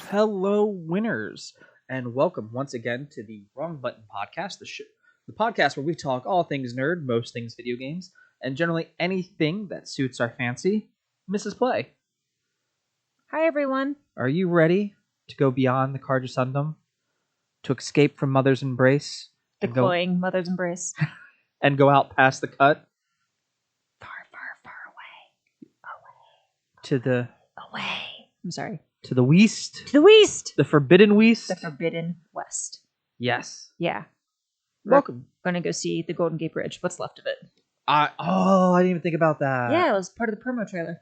Hello, winners, and welcome once again to the Wrong Button Podcast, the podcast where we talk all things nerd, most things video games, and generally anything that suits our fancy. Mrs. Play, Hi, everyone. are you ready to go beyond the Carjusundum, to escape from Mother's embrace, The cloying mother's embrace. and go out past the cut Far, far, far away. to the Away. I'm sorry. to the West, To the West. the Forbidden West? The Forbidden West. Yes. Yeah. Welcome. We're going to go see the Golden Gate Bridge. What's left of it? I didn't even think about that. Yeah, it was part of the promo trailer.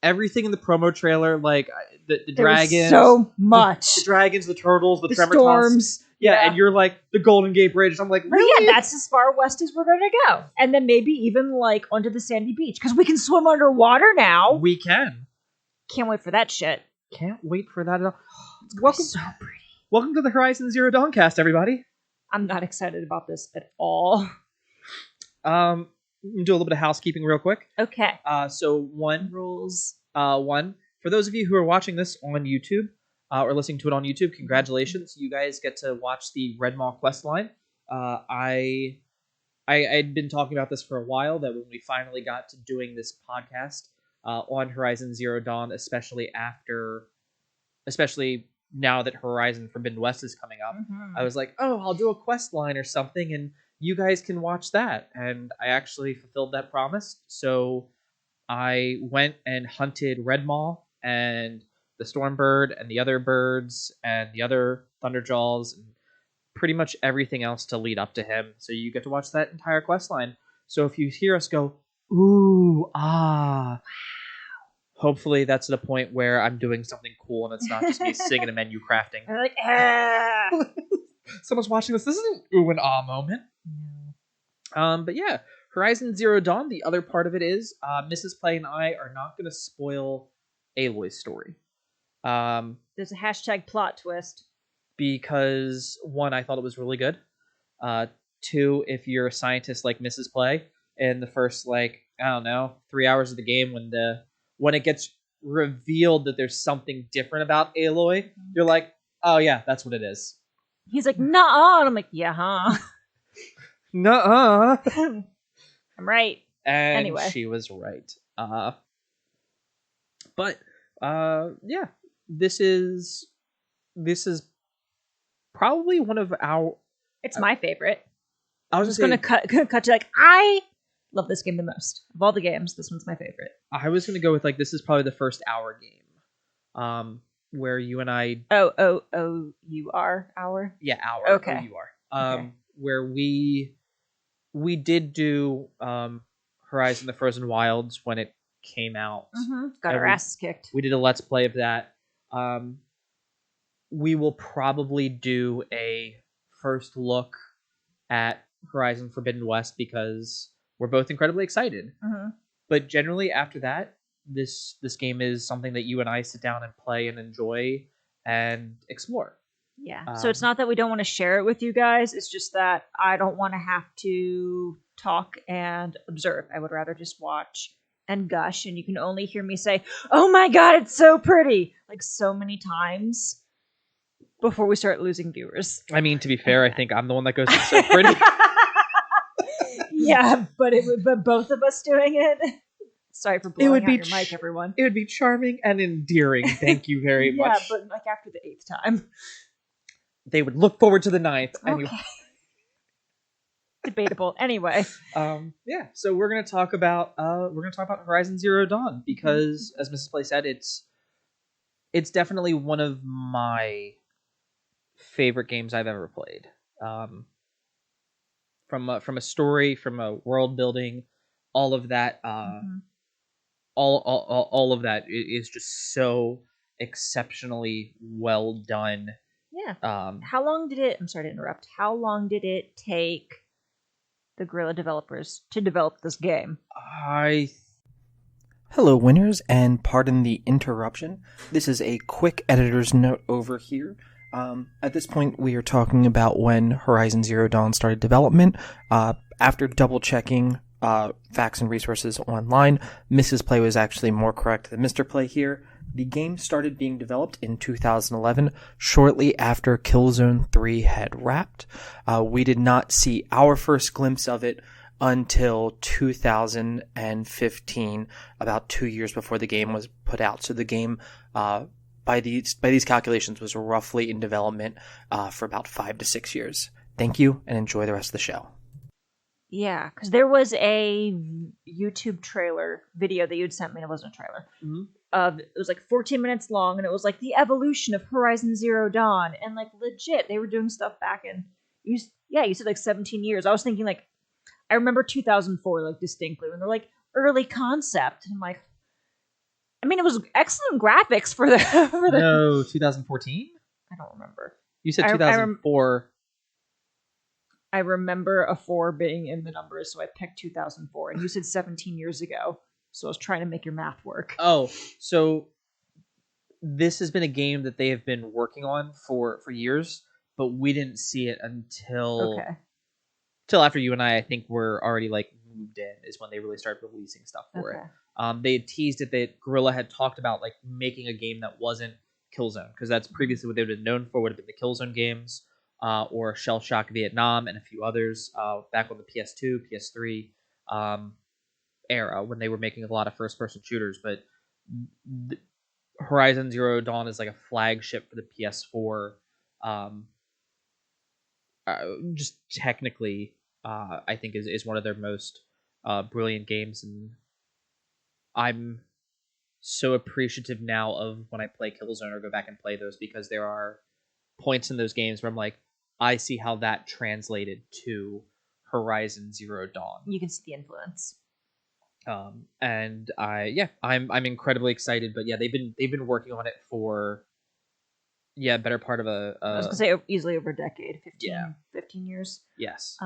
Everything in the promo trailer, like the There was dragons, so much. the dragons, the turtles, the tremor storms. yeah, and you're like the Golden Gate Bridge. I'm like, really? Yeah, that's as far west as we're going to go. And then maybe even like onto the sandy beach because we can swim underwater now. We can. Can't wait for that shit. Can't wait for that at all. Welcome. So pretty. Welcome to the Horizon Zero Dawncast, everybody. I'm not excited about this at all. Do a little bit of housekeeping real quick. Okay. So one Rules. for those of you who are watching this on YouTube or listening to it on YouTube, congratulations! You guys get to watch the Red Maw quest line. I'd been talking about this for a while, that when we finally got to doing this podcast on Horizon Zero Dawn, especially now that Horizon Forbidden West is coming up, I was like, oh, I'll do a quest line or something, and you guys can watch that. And I actually fulfilled that promise. So I went and hunted Red Maw and the Stormbird and the other birds and the other Thunderjaws and pretty much everything else to lead up to him. So you get to watch that entire quest line. So if you hear us go, ooh, ah, hopefully that's the point where I'm doing something cool and it's not just me singing a menu crafting. I'm like, ah. Someone's watching this. This is an ooh and ah moment. But yeah, Horizon Zero Dawn, the other part of it is Mrs. Play and I are not going to spoil Aloy's story. There's a hashtag plot twist. Because, one, I thought it was really good. Two, if you're a scientist like Mrs. Play, in the first, 3 hours of the game, when it gets revealed that there's something different about Aloy, you're like, oh yeah, that's what it is. He's like, nuh-uh. And I'm like, yeah, huh? Nuh-uh. I'm right. And Anyway. she was right. Yeah, this is probably one of our... It's my favorite. I was just going to cut to like, I love this game the most. Of all the games, this one's my favorite. I was going to go with this is probably the first hour game. Where you and I... You are our? Yeah, hour. Okay. You are. Okay. Where we did do Horizon the Frozen Wilds when it came out. Got our asses kicked. We did a Let's Play of that. We will probably do a first look at Horizon Forbidden West because we're both incredibly excited. But generally after that, this game is something that you and I sit down and play and enjoy and explore. Yeah. So it's not that we don't want to share it with you guys. It's just that I don't want to have to talk and observe. I would rather just watch and gush. And you can only hear me say, oh my God, it's so pretty. Like so many times before we start losing viewers. I mean, to be fair, I think I'm the one that goes, it's so pretty. Yeah, but both of us doing it. Sorry for blowing out your mic, everyone. It would be charming and endearing. Thank you very much. Yeah, but like after the 8th time. They would look forward to the 9th. Okay. Debatable. Anyway. Yeah. So we're gonna talk about Horizon Zero Dawn because, as Mrs. Play said, it's definitely one of my favorite games I've ever played. From a story, from a world building, all of that. All of that is just so exceptionally well done. Yeah. How long did it... I'm sorry to interrupt. How long did it take the Guerrilla developers to develop this game? Hello, winners, and pardon the interruption. This is a quick editor's note over here. At this point, we are talking about when Horizon Zero Dawn started development. After double-checking facts and resources online, Mrs. Play was actually more correct than Mr. Play here. The game started being developed in 2011, shortly after Killzone 3 had wrapped. We did not see our first glimpse of it until 2015, about 2 years before the game was put out. So the game, by these calculations, was roughly in development for about 5 to 6 years. Thank you, and enjoy the rest of the show. Yeah, because there was a YouTube trailer video that you'd sent me. It wasn't a trailer. It was like 14 minutes long, and it was like the evolution of Horizon Zero Dawn, and like legit, they were doing stuff back in. You said like 17 years. I was thinking like, I remember 2004 like distinctly when they're like early concept, and I'm like, I mean, it was excellent graphics for the. No, 2014. I don't remember. You said 2004. I remember a 4 being in the numbers, so I picked 2004. And you said 17 years ago, so I was trying to make your math work. Oh, so this has been a game that they have been working on for years, but we didn't see it until after you and I think were already like moved in, is when they really started releasing stuff for it. They had teased it that Guerrilla had talked about like making a game that wasn't Killzone, because that's previously what they've been known for, would have been the Killzone games. Or Shell Shock Vietnam and a few others back on the PS2, PS3 era when they were making a lot of first-person shooters. But Horizon Zero Dawn is like a flagship for the PS4. Just technically, I think is one of their most brilliant games, and I'm so appreciative now of when I play Killzone or go back and play those, because there are points in those games where I'm like, I see how that translated to Horizon Zero Dawn. You can see the influence. And I'm incredibly excited. But yeah, they've been working on it for better part of a I was gonna say easily over a decade, 15 years. Yes.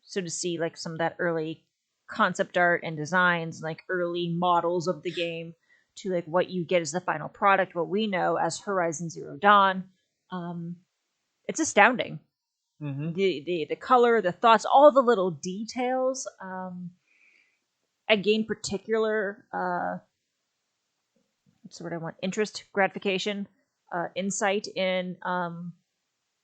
So to see like some of that early concept art and designs, like early models of the game, to like what you get as the final product, what we know as Horizon Zero Dawn. It's astounding. The color, the thoughts, all the little details. I gained particular what's the word I want? Interest, gratification, insight in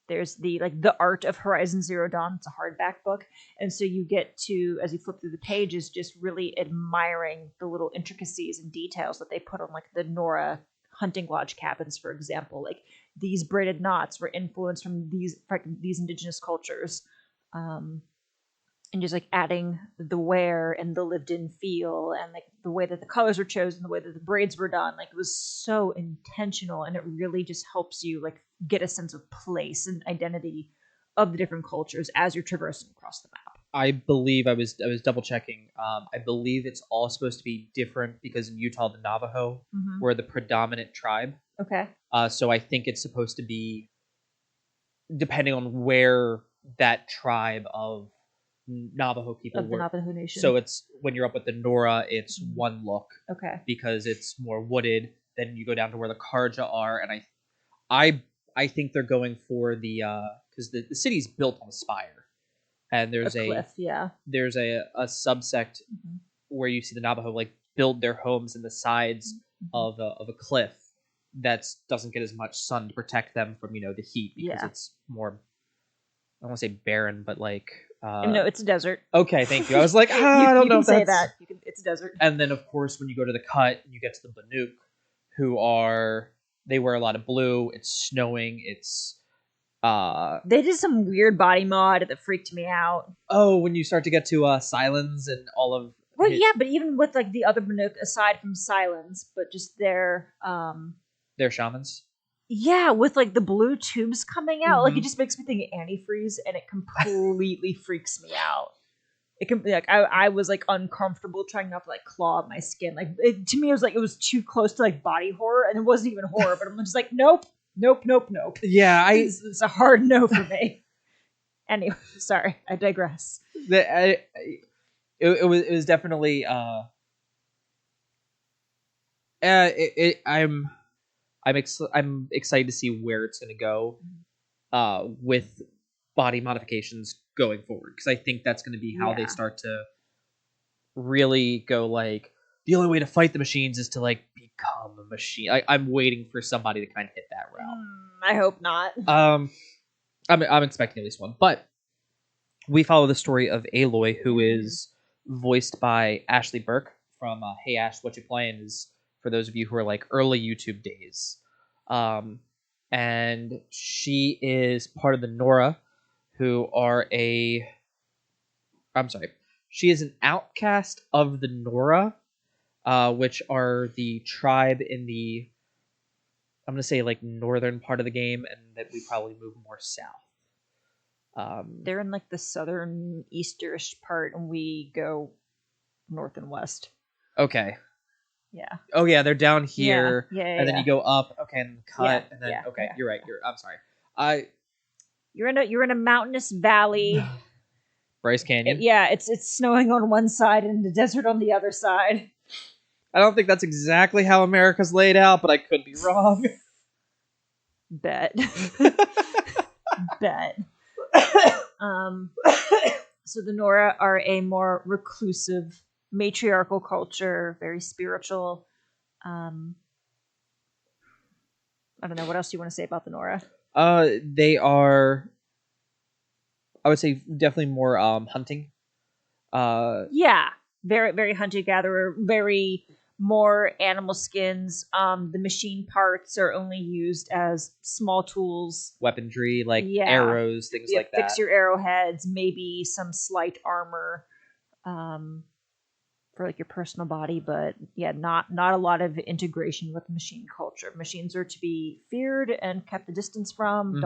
there's the art of Horizon Zero Dawn. It's a hardback book, and so you get to, as you flip through the pages, just really admiring the little intricacies and details that they put on like the Nora hunting lodge cabins, for example. Like these braided knots were influenced from these indigenous cultures, and just like adding the wear and the lived-in feel, and like the way that the colors were chosen, the way that the braids were done. Like it was so intentional, and it really just helps you like get a sense of place and identity of the different cultures as you're traversing across the map. I believe I was double checking. I believe it's all supposed to be different because in Utah the Navajo were the predominant tribe. Okay. So I think it's supposed to be depending on where that tribe of Navajo people of the Navajo Nation. So it's when you're up with the Nora, it's one look. Okay. Because it's more wooded. Then you go down to where the Karja are, and I think they're going for the because the city's built on a spire. And there's a cliff, there's a subsect where you see the Navajo like build their homes in the sides of a cliff that doesn't get as much sun to protect them from the heat, because it's more, I don't want to say barren, but like no, it's a desert. Okay, thank you. I was like, I don't know if say that. It's a desert. And then of course when you go to the cut, you get to the Banuk, they wear a lot of blue. It's snowing. It's they did some weird body mod that freaked me out. Oh, when you start to get to Silence and all of but even with like the other Banuk aside from Silence, but just their shamans. Yeah, with like the blue tubes coming out, like it just makes me think of antifreeze, and it completely freaks me out. It can be like I was like uncomfortable trying not to like claw at my skin. Like to me, it was too close to like body horror, and it wasn't even horror. But I'm just like, nope. Yeah, it's a hard no for me. Anyway, sorry, I digress. It was definitely I'm excited to see where it's going to go with body modifications going forward, because I think that's going to be how they start to really go like, the only way to fight the machines is to like become a machine. I'm waiting for somebody to kind of hit that route. I hope not. I'm expecting at least one, but we follow the story of Aloy, who is voiced by Ashley Burke from Hey Ash, What You Playin' is for those of you who are like early YouTube days. And she is part of the Nora, who are she is an outcast of the Nora, which are the tribe in the, I'm going to say like northern part of the game, and that we probably move more south. They're in like the southern easterish part, and we go north and west. Okay. Yeah. Oh yeah, they're down here, yeah, and then you go up. Okay, and cut, Yeah, and then yeah, okay, yeah, you're right. I'm sorry. You're in a mountainous valley. Bryce Canyon. It's snowing on one side and the desert on the other side. I don't think that's exactly how America's laid out, but I could be wrong. Bet. Bet. So the Nora are a more reclusive, matriarchal culture, very spiritual. I don't know, what else do you want to say about the Nora? They are, I would say, definitely more hunting. Yeah, very very hunter gatherer, very more animal skins. The machine parts are only used as small tools, weaponry, like arrows, things like that. Fix your arrowheads, maybe some slight armor, for like your personal body, but not a lot of integration with machine culture. Machines are to be feared and kept a distance from.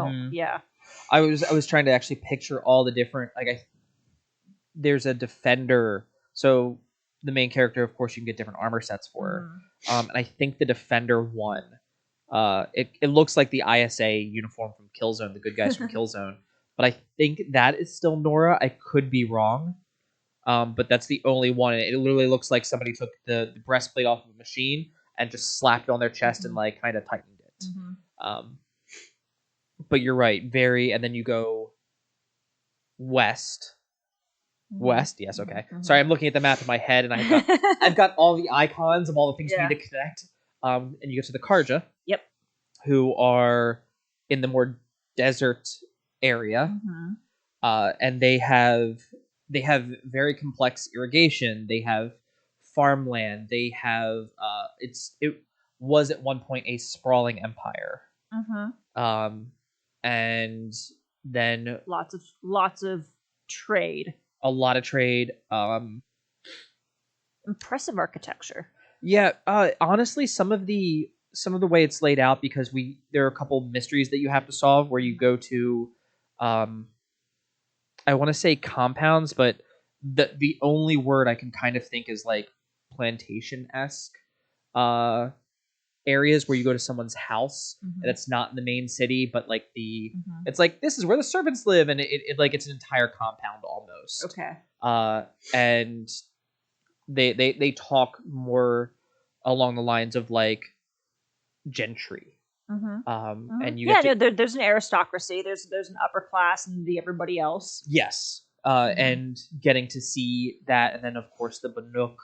I was trying to actually picture all the different, there's a defender, so the main character, of course, you can get different armor sets for her. And I think the defender one, it looks like the ISA uniform from Killzone, the good guys from Killzone, but I think that is still Nora. I could be wrong, but that's the only one. It literally looks like somebody took the breastplate off of a machine and just slapped it on their chest and like kind of tightened it. But you're right, and then you go west. West, yes, okay. Sorry, I'm looking at the map in my head, and I've got all the icons of all the things we need to connect. And you go to the Karja. Yep. Who are in the more desert area, and they have very complex irrigation. They have farmland. They have it was at one point a sprawling empire. And then lots of trade. A lot of trade. Impressive architecture. Yeah, honestly, some of the way it's laid out, because there are a couple mysteries that you have to solve where you go to, I want to say compounds, but the only word I can kind of think is like plantation-esque areas where you go to someone's house and it's not in the main city, but like it's like, this is where the servants live, and it like it's an entire compound almost. Okay. And they talk more along the lines of like gentry. And you there's an aristocracy, there's an upper class and the everybody else. Yes. And getting to see that, and then of course the Banuk,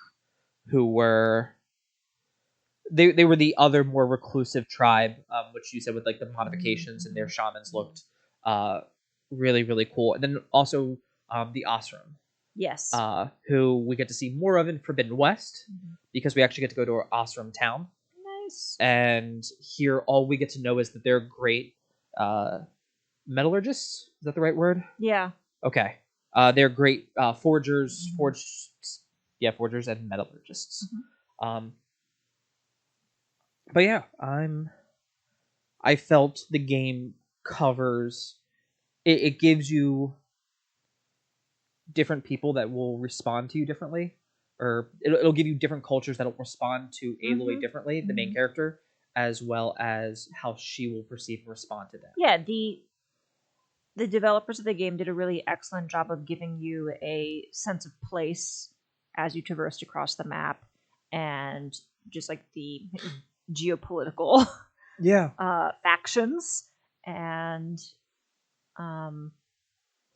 who were they were the other more reclusive tribe, which you said with like the modifications, and their shamans looked really, really cool. And then also the Osram. Yes. Who we get to see more of in Forbidden West, because we actually get to go to Osram town. Nice. And here all we get to know is that they're great metallurgists. Is that the right word? Yeah. Okay. They're great forgers, forgers and metallurgists. But yeah, I felt the game covers it gives you different people that will respond to you differently, or it'll give you different cultures that'll respond to Aloy differently, the main character, as well as how she will perceive and respond to them. Yeah, the developers of the game did a really excellent job of giving you a sense of place as you traversed across the map, and just like the geopolitical factions, and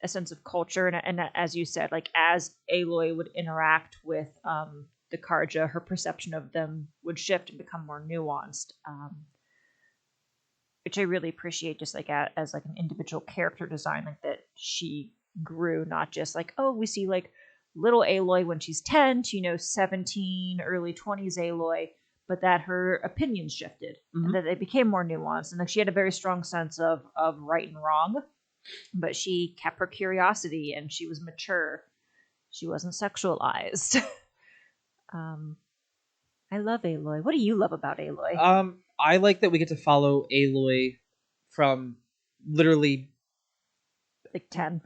a sense of culture, and as you said, like as Aloy would interact with the Karja, her perception of them would shift and become more nuanced, which I really appreciate, just like as like an individual character design, like that she grew, not just like, oh, we see like little Aloy when she's 10 to 17, early 20s Aloy, but that her opinions shifted and that they became more nuanced, and that she had a very strong sense of right and wrong, but she kept her curiosity and she was mature. She wasn't sexualized. I love Aloy. What do you love about Aloy? I like that we get to follow Aloy from literally Like 10.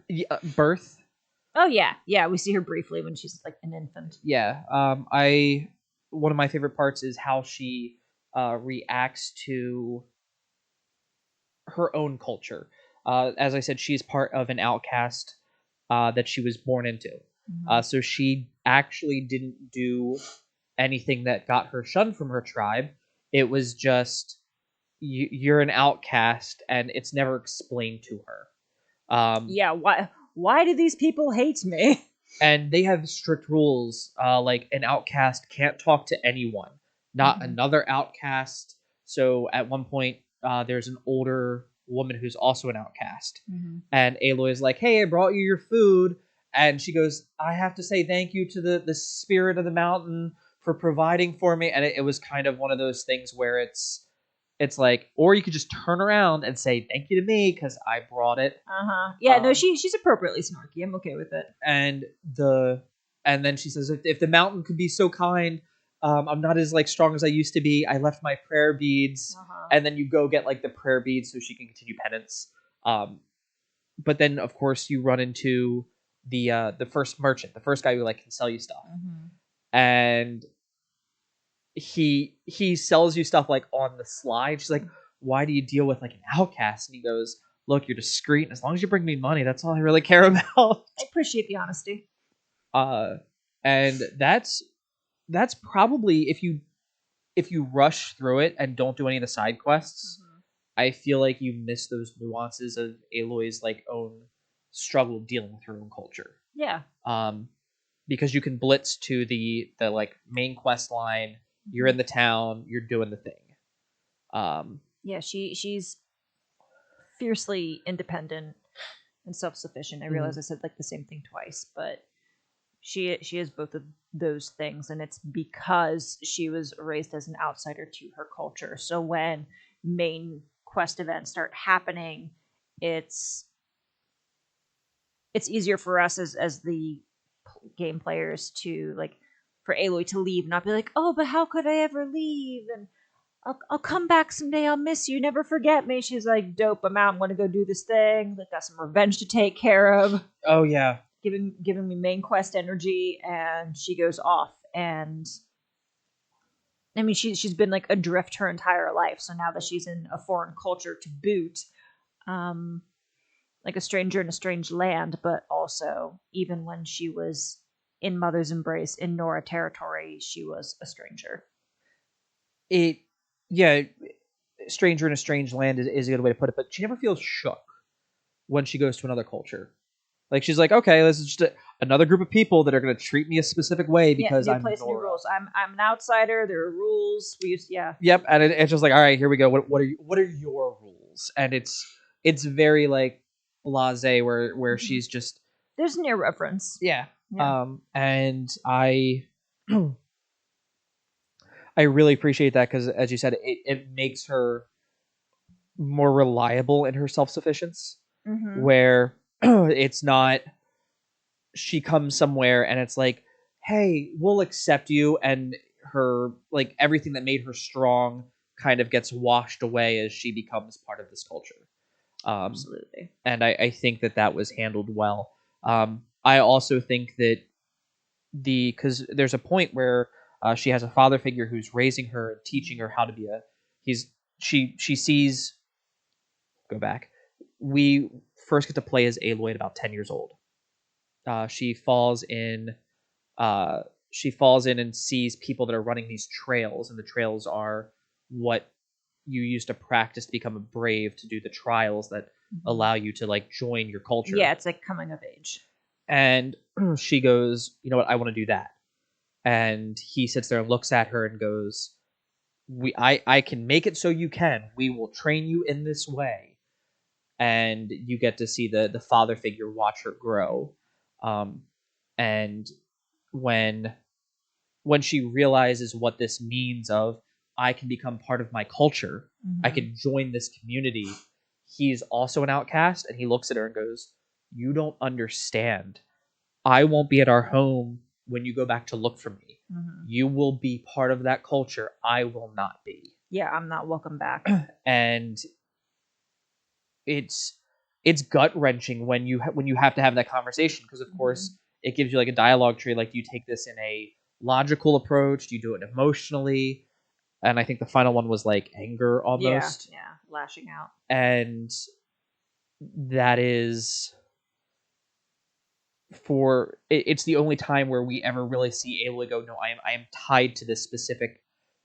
birth. Oh yeah, we see her briefly when she's like an infant. Yeah. One of my favorite parts is how she reacts to her own culture. As I said, she's part of an outcast that she was born into. So she actually didn't do anything that got her shunned from her tribe. It was just you're an outcast, and it's never explained to her. Yeah, why do these people hate me? And they have strict rules, like an outcast can't talk to anyone, not another outcast. So at one point, there's an older woman who's also an outcast, and Aloy is like, "Hey, I brought you your food," and she goes, "I have to say thank you to the spirit of the mountain for providing for me." And it was kind of one of those things where it's like, or you could just turn around and say thank you to me because I brought it. Yeah, no, she's appropriately snarky. I'm okay with it. And then she says, if the mountain could be so kind, I'm not as like strong as I used to be. I left my prayer beads, and then you go get like the prayer beads so she can continue penance. But then of course you run into the first merchant, the first guy who like can sell you stuff, and he sells you stuff like on the slide. She's like, "Why do you deal with like an outcast?" And he goes, "Look, you're discreet, and as long as you bring me money, that's all I really care about." I appreciate the honesty. And that's probably, if you rush through it and don't do any of the side quests, I feel like you miss those nuances of Aloy's like own struggle dealing with her own culture. Yeah. Because you can blitz to the like main quest line. You're in the town. You're doing the thing. Yeah, she's fiercely independent and self-sufficient. I realize I said like the same thing twice, but she is both of those things, and it's because she was raised as an outsider to her culture. So when main quest events start happening, it's easier for us as the game players to like, for Aloy to leave, not be like, "Oh, but how could I ever leave? And I'll come back someday. I'll miss you. Never forget me." She's like, "Dope, I'm out. I'm going to go do this thing. Like, got some revenge to take care of." Oh yeah, giving me main quest energy, and she goes off. And I mean, she's been like adrift her entire life. So now that she's in a foreign culture to boot, like a stranger in a strange land, but also even when she was in Mother's Embrace in Nora territory, she was a stranger. Stranger in a strange land is a good way to put it, but she never feels shook when she goes to another culture. Like, she's like, okay, this is just another group of people that are going to treat me a specific way because I'm place Nora. New rules. I'm an outsider. There are rules. Yep, and it's just like, all right, here we go. What are your rules? And it's very like blasé, where she's just, there's near reference. Yeah. And I really appreciate that because, as you said, it makes her more reliable in her self-sufficiency, where it's not she comes somewhere and it's like, hey, we'll accept you, and her like everything that made her strong kind of gets washed away as she becomes part of this culture. Absolutely. And I think that was handled well. I also think that because there's a point where she has a father figure who's raising her and teaching her how to be she sees. Go back. We first get to play as Aloy at about 10 years old. She falls in and sees people that are running these trails, and the trails are what you use to practice to become a brave, to do the trials that allow you to like join your culture. Yeah, it's like coming of age. And she goes, you know what, I want to do that. And he sits there and looks at her and goes, I can make it so you can. We will train you in this way. And you get to see the father figure watch her grow. And when she realizes what this means of, I can become part of my culture, I can join this community, he's also an outcast, and he looks at her and goes, you don't understand. I won't be at our home when you go back to look for me. You will be part of that culture. I will not be. Yeah, I'm not welcome back. And it's gut-wrenching when you have to have that conversation, because of course it gives you like a dialogue tree, like, do you take this in a logical approach, do you do it emotionally? And I think the final one was like anger almost. Yeah, lashing out. And that is it's the only time where we ever really see Aloy go, no, I am tied to this specific,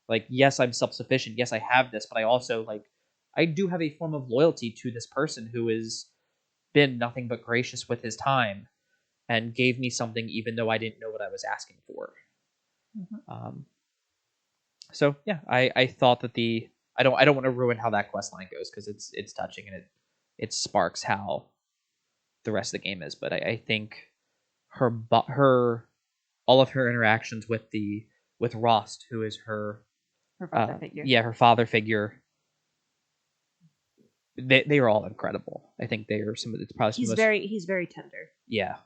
like, yes, I'm self-sufficient, yes, I have this, but I also, like, I do have a form of loyalty to this person who has been nothing but gracious with his time and gave me something even though I didn't know what I was asking for. So yeah, I thought that I don't want to ruin how that quest line goes, because it's touching and it sparks how the rest of the game is. But I think her all of her interactions with Rost, who is her father figure. Yeah, her father figure. They are all incredible. I think they are some of the probably he's very tender. Yeah.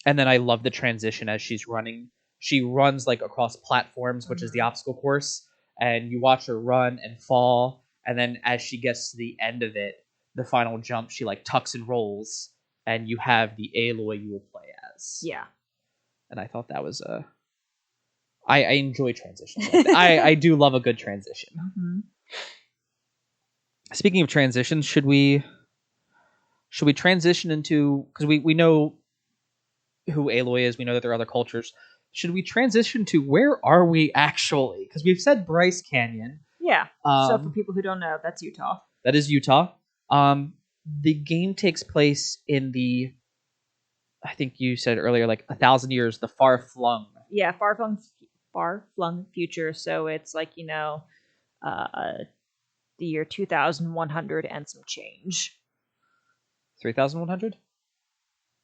And then I love the transition as she's running. She runs like across platforms, which is the obstacle course, and you watch her run and fall, and then as she gets to the end of it, the final jump, she like tucks and rolls, and you have the Aloy you will play as. Yeah. And I thought that was I enjoy transitions. I do love a good transition. Speaking of transitions, should we transition into, because we know who Aloy is, we know that there are other cultures. Should we transition to where are we actually? Because we've said Bryce Canyon. Yeah. So for people who don't know, that's Utah. That is Utah. The game takes place in the, I think you said earlier, like 1,000 years, the far-flung. Yeah, far-flung future. So it's like, the year 2100 and some change. 3,100?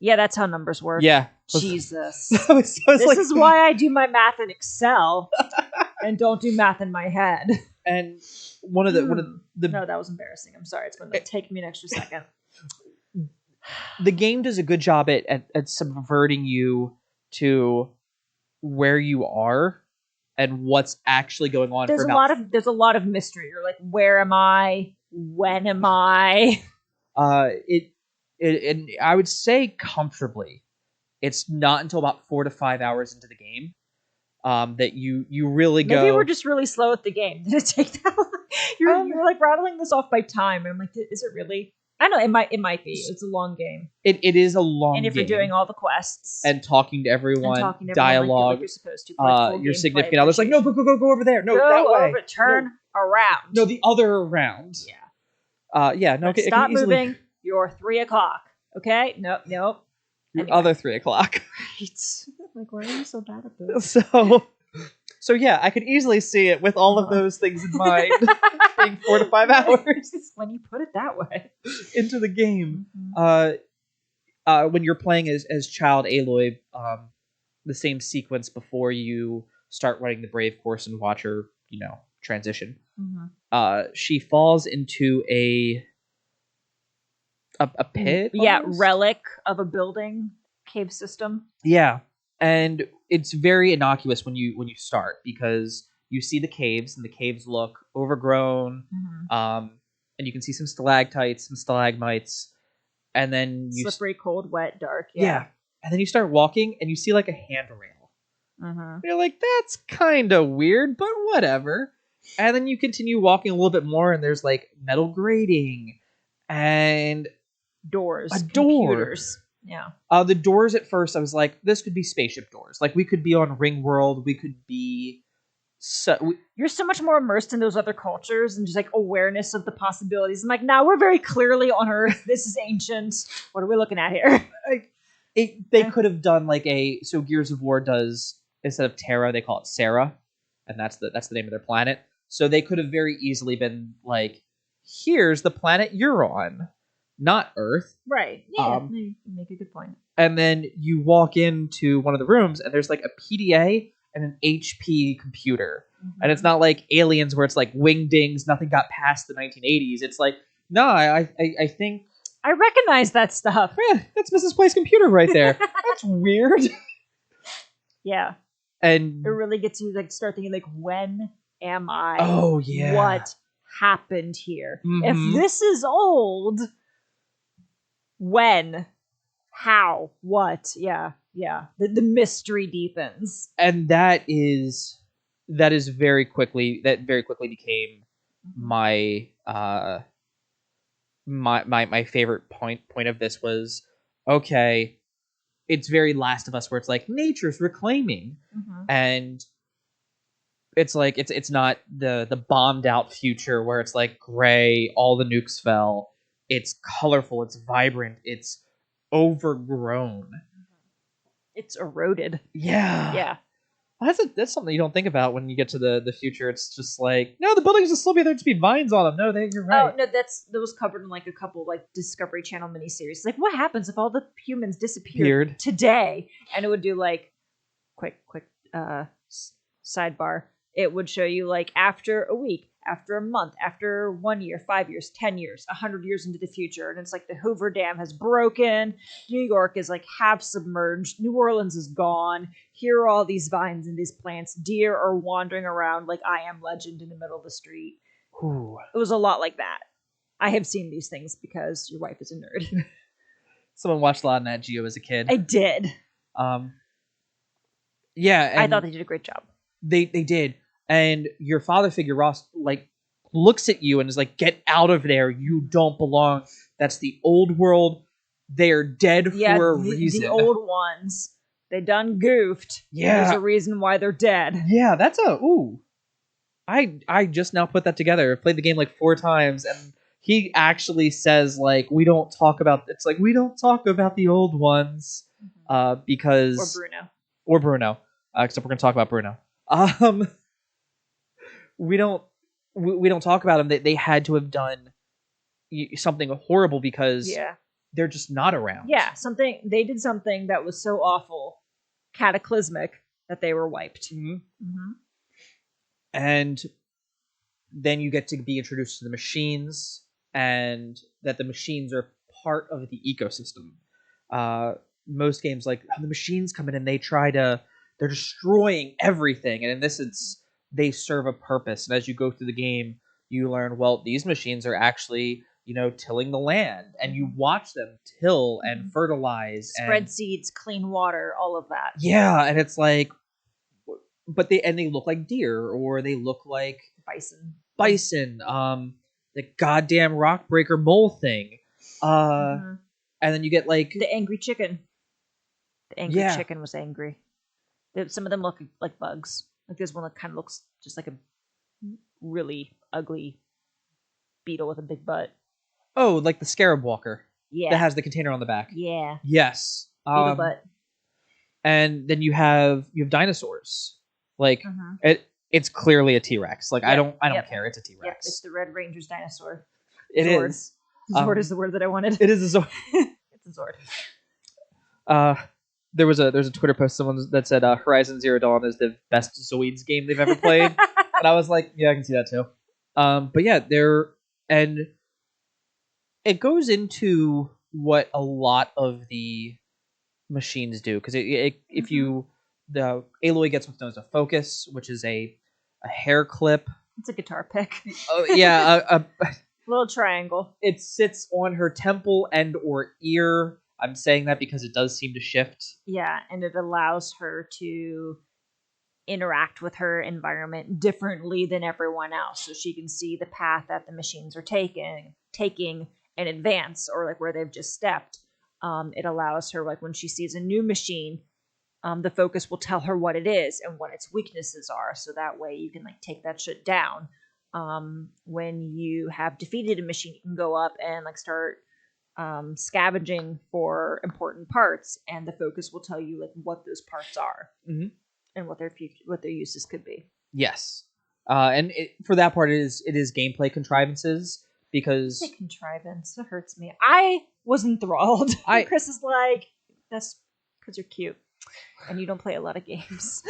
Yeah, that's how numbers work. Yeah. Jesus. This is why I do my math in Excel and don't do math in my head. And one of the No, that was embarrassing. I'm sorry. It's going to take me an extra second. The game does a good job at subverting you to where you are and what's actually going on. There's a lot of mystery. You're like, where am I? When am I? And I would say comfortably, it's not until about 4 to 5 hours into the game that you really go. Maybe we're just really slow at the game. Did it take that long? You're like rattling this off by time, and I'm like, is it really? I know it might be. It's a long game. It is a long game. And if you're doing all the quests and talking to everyone, dialogue, like you're supposed to, your significant other's like, no, go over there. No, that way. Turn around. No, the other around. Yeah. Yeah. No. Stop moving. You're 3 o'clock. Okay. Nope. Your other 3 o'clock. Right. Like, why are you so bad at this? So yeah, I could easily see it with all of those things in mind, being 4 to 5 hours. When you put it that way, into the game. When you're playing as child Aloy, the same sequence before you start running the Brave course and watch her, transition. She falls into a pit. Yeah, almost? Relic of a building cave system. Yeah. And it's very innocuous when you start, because you see the caves, and the caves look overgrown. And you can see some stalactites, some stalagmites, and then slippery, cold, wet, dark. Yeah. And then you start walking, and you see like a handrail. You're like, that's kind of weird, but whatever. And then you continue walking a little bit more, and there's like metal grating and doors, computers. Yeah. The doors at first, I was like, this could be spaceship doors. Like, we could be on Ringworld. We could be... You're so much more immersed in those other cultures and just, like, awareness of the possibilities. I'm like, now we're very clearly on Earth. This is ancient. What are we looking at here? They could have done, like, so Gears of War does instead of Terra, they call it Sarah, and that's the name of their planet. So they could have very easily been like, here's the planet you're on, not Earth. Right. Yeah, you make a good point. And then you walk into one of the rooms, and there's like a PDA and an HP computer. And it's not like Aliens where it's like wingdings, nothing got past the 1980s. It's like, no, I think... I recognize that stuff. Yeah, that's Mrs. Play's computer right there. That's weird. Yeah. And it really gets you like start thinking like, when am I? Oh, yeah. What happened here? If this is old, when? How? What? Yeah. The mystery deepens. And that very quickly became my my favorite point of this was, okay, it's very Last of Us where it's like nature's reclaiming, and it's like it's not the bombed out future where it's like gray, all the nukes fell. It's colorful, it's vibrant, it's overgrown, it's eroded. Yeah. That's something you don't think about when you get to the future. It's just like, no, the buildings will still be there, just be vines on them. No, you're right. Oh no, that was covered in like a couple like Discovery Channel miniseries. Like, what happens if all the humans disappeared today? And it would do like quick sidebar. It would show you like after a week, after a month, after 1 year, 5 years, 10 years, 100 years into the future. And it's like the Hoover Dam has broken. New York is like half submerged. New Orleans is gone. Here are all these vines and these plants. Deer are wandering around like I Am Legend in the middle of the street. Ooh. It was a lot like that. I have seen these things because your wife is a nerd. Someone watched a lot of Nat Geo as a kid. I did. Yeah. I thought they did a great job. They did. And your father figure, Ross, like, looks at you and is like, get out of there. You don't belong. That's the old world. They're dead for a reason. The old ones. They done goofed. Yeah. There's a reason why they're dead. Yeah, that's I just now put that together. I've played the game like 4 times, and he actually says, like, we don't talk about the old ones. Because... Or Bruno. Except we're going to talk about Bruno. We don't talk about them. They had to have done something horrible because they're just not around. Yeah, they did something that was so awful, cataclysmic, that they were wiped. And then you get to be introduced to the machines, and that the machines are part of the ecosystem. Most games, like, the machines come in and they're destroying everything, and in this they serve a purpose. And as you go through the game, you learn, well, these machines are actually, tilling the land, and you watch them till and fertilize, spread seeds, clean water, all of that. Yeah, and it's like, but they look like deer, or they look like bison, the goddamn rock breaker mole thing, and then you get like the angry chicken. The angry chicken was angry. Some of them look like bugs. Like there's one that kind of looks just like a really ugly beetle with a big butt. Oh, like the scarab walker. Yeah. That has the container on the back. Yeah. Yes. Beetle butt. And then you have dinosaurs. Like it's clearly a T-Rex. Like I don't care. It's a T-Rex. Yep, it's the Red Ranger's dinosaur. It Zord. is. Zord is the word that I wanted. It is a Zord. It's a Zord. There was a Twitter post that said Horizon Zero Dawn is the best Zoids game they've ever played, and I was like, yeah, I can see that too. But yeah, and it goes into what a lot of the machines do, because the Aloy gets what's known as a focus, which is a hair clip. It's a guitar pick. Oh yeah, a little triangle. It sits on her temple and or ear. I'm saying that because it does seem to shift. Yeah, and it allows her to interact with her environment differently than everyone else, so she can see the path that the machines are taking in advance, or like where they've just stepped. It allows her, like when she sees a new machine, the focus will tell her what it is and what its weaknesses are, so that way you can like take that shit down. When you have defeated a machine, you can go up and like start scavenging for important parts, and the focus will tell you like what those parts are. and what their uses could be. Yes. And for that part, it is gameplay contrivances because The contrivance, it hurts me. I was enthralled. Chris is like, that's because you're cute and you don't play a lot of games.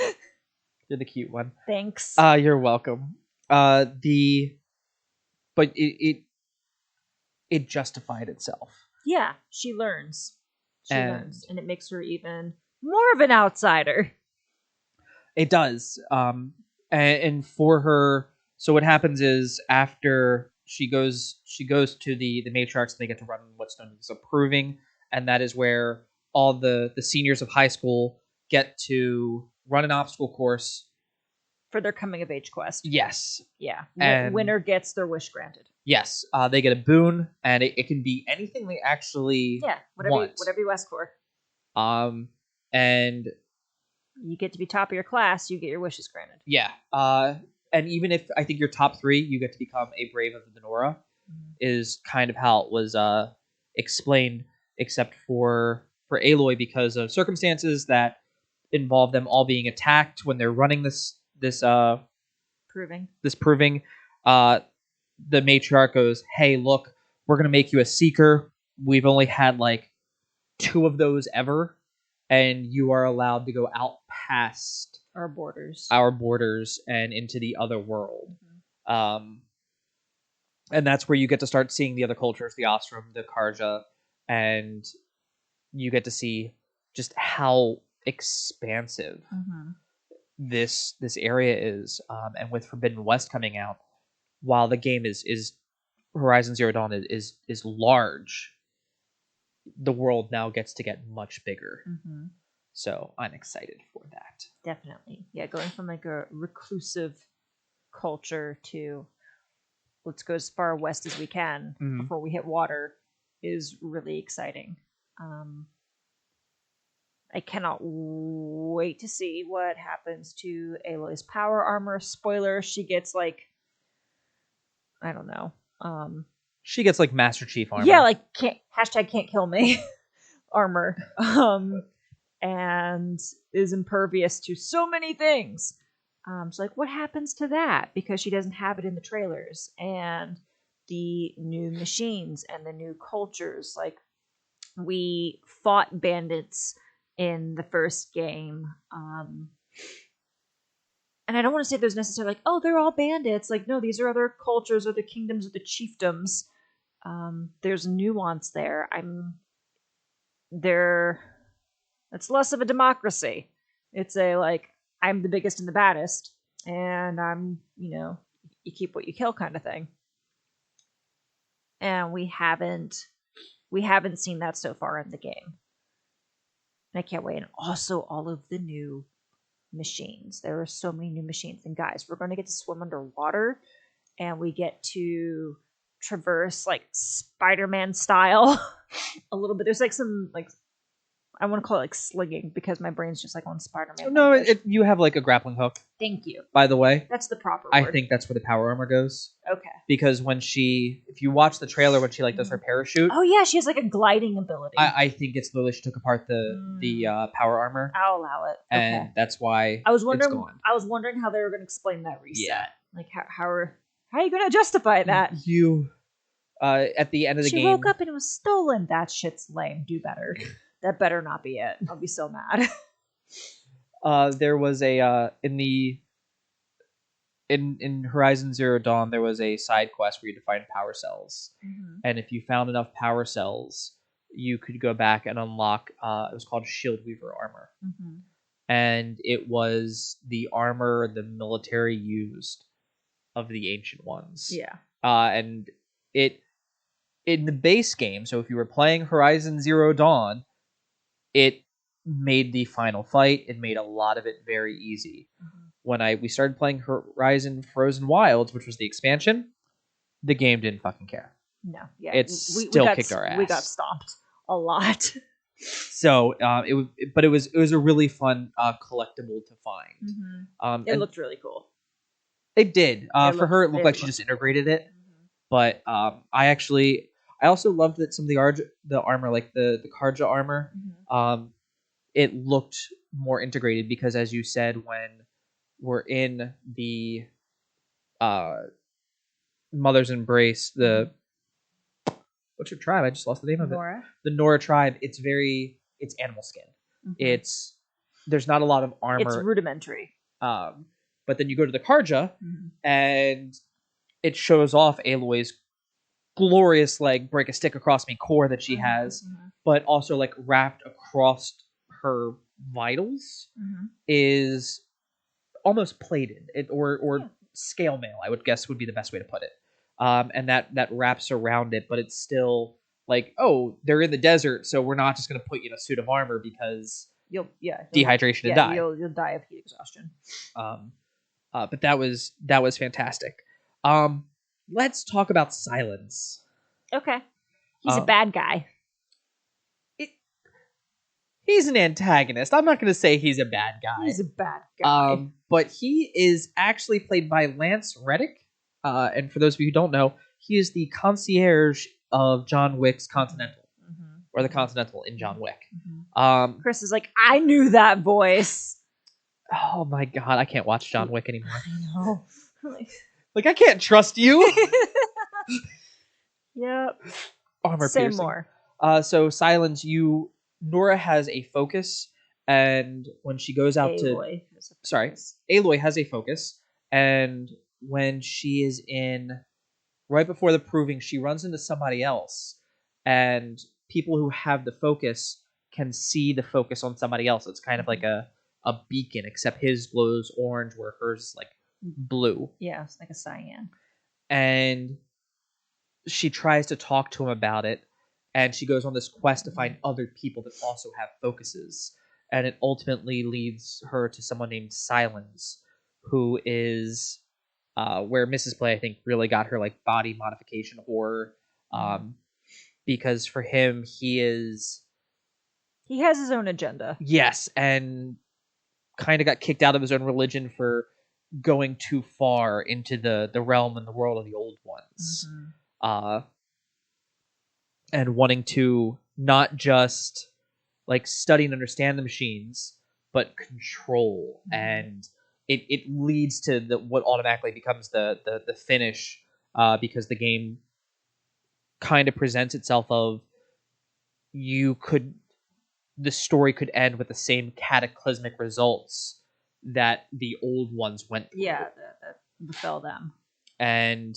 You're the cute one. Thanks. You're welcome. But it justified itself. Yeah, she learns. And it makes her even more of an outsider. It does. And for her, so what happens is after she goes to the matriarchs, and they get to run what's known as a proving, and that is where all the seniors of high school get to run an obstacle course for their coming of age quest. Yes. Yeah. And winner gets their wish granted. Yes. They get a boon, and it can be anything they actually want. Whatever you ask for. And you get to be top of your class, you get your wishes granted. Yeah. And even if I think you're top 3, you get to become a Brave of the Nora, is kind of how it was explained, except for Aloy, because of circumstances that involve them all being attacked when they're running this proving. The matriarch goes, "Hey, look, we're gonna make you a seeker. We've only had like 2 of those ever, and you are allowed to go out past our borders and into the other world." And that's where you get to start seeing the other cultures, the Ostrom, the Karja, and you get to see just how expansive this area is. And with Forbidden West coming out, while the game is Horizon Zero Dawn is large, the world now gets to get much bigger. So I'm excited for that. Definitely. Yeah, going from like a reclusive culture to let's go as far west as we can before we hit water is really exciting. I cannot wait to see what happens to Aloy's power armor. Spoiler, she gets like, I don't know. She gets like Master Chief armor. Yeah, like hashtag can't kill me armor. And is impervious to so many things. So like, what happens to that? Because she doesn't have it in the trailers. And the new machines and the new cultures. Like, we fought bandits in the first game. And I don't want to say there's necessarily like, oh, they're all bandits. Like, no, these are other cultures or the kingdoms or the chiefdoms. There's nuance there. It's less of a democracy. It's a, like, I'm the biggest and the baddest, and I'm, you keep what you kill kind of thing. And we haven't seen that so far in the game. And I can't wait. And also all of the new machines. There are so many new machines. And guys, we're going to get to swim underwater, and we get to traverse, like, Spider-Man style a little bit. There's, like, some, like, I want to call it like slinging because my brain's just like on Spider-Man. No, you have like a grappling hook. Thank you. By the way, that's the proper word. I think that's where the power armor goes. Okay. Because if you watch the trailer when she like does her parachute. Oh yeah, she has like a gliding ability. I think it's literally she took apart the power armor. I'll allow it. And that's why I was wondering. It's gone. I was wondering how they were going to explain that reset. Yeah. Like how are you going to justify that? At the end of the game, she woke up and it was stolen. That shit's lame. Do better. That better not be it. I'll be so mad. There was a in Horizon Zero Dawn, there was a side quest where you had to find power cells, and if you found enough power cells, you could go back and unlock. It was called Shield Weaver armor, and it was the armor the military used of the Ancient Ones. Yeah, and it in the base game. So if you were playing Horizon Zero Dawn, it made the final fight. It made a lot of it very easy. When we started playing Horizon Frozen Wilds, which was the expansion, the game didn't fucking care. No, yeah, it still kicked our ass. We got stomped a lot. So it was a really fun collectible to find. It looked really cool. It did. For her, it looked like she just integrated it. But I also loved that some of the armor, like the Karja armor, it looked more integrated because, as you said, when we're in the Mother's Embrace, the what's your tribe? I just lost the name of Nora. it. The Nora tribe. It's animal skin. There's not a lot of armor. It's rudimentary. But then you go to the Karja, and it shows off Aloy's glorious like break a stick across me core that she has, but also like wrapped across her vitals is almost plated, or scale mail, I would guess would be the best way to put it. And that wraps around it, but it's still like, oh, they're in the desert, so we're not just going to put you in a suit of armor because dehydration and die. You'll die of heat exhaustion. But that was fantastic. Let's talk about Silence. Okay. He's a bad guy. He's an antagonist. I'm not going to say he's a bad guy. He's a bad guy. But he is actually played by Lance Reddick. And for those of you who don't know, he is the concierge of John Wick's Continental. Or the Continental in John Wick. Chris is like, I knew that voice. Oh my god, I can't watch John Wick anymore. I know. Like, I can't trust you. Yep. Armor Say piercing. more. So Silence, Nora has a focus, and when she goes out Aloy Aloy has a focus, and when she is right before the proving, she runs into somebody else, and people who have the focus can see the focus on somebody else. It's kind of like a beacon, except his glows orange where hers is like blue. Yeah, it's like a cyan. And she tries to talk to him about it, and she goes on this quest to find other people that also have focuses, and it ultimately leads her to someone named Silence, who is where Mrs. Play, I think, really got her like body modification horror, because for him, he has his own agenda. Yes, and kind of got kicked out of his own religion for going too far into the realm and the world of the old ones. And wanting to not just like study and understand the machines, but control. And it leads to what automatically becomes the finish, because the game kind of presents itself of the story could end with the same cataclysmic results that the old ones went through. Yeah, that befell them. And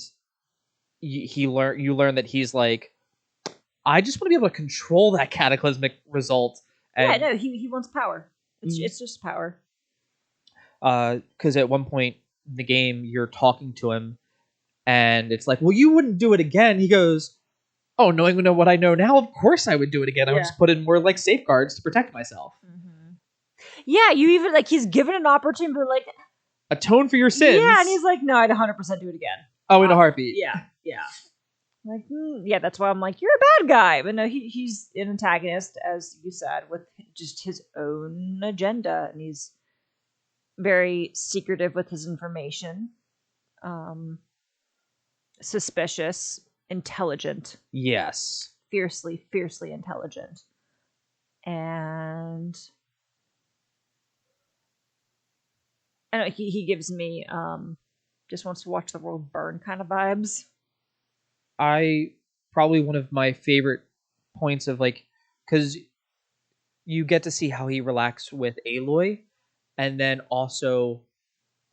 you learn that he's like, I just want to be able to control that cataclysmic result. And, yeah, no, he wants power. It's just power. Because at one point in the game, you're talking to him, and it's like, well, you wouldn't do it again. He goes, oh, knowing what I know now, of course I would do it again. I would just put in more like safeguards to protect myself. Yeah, you even like he's given an opportunity to like atone for your sins. Yeah, and he's like, no, I'd 100% do it again. Oh, in a heartbeat. Yeah. Like, yeah, that's why I'm like, you're a bad guy. But no, he's an antagonist, as you said, with just his own agenda, and he's very secretive with his information. Suspicious, intelligent. Yes. Fiercely intelligent. And I know he gives me just wants to watch the world burn kind of vibes. Probably one of my favorite points of like, because you get to see how he relaxed with Aloy, and then also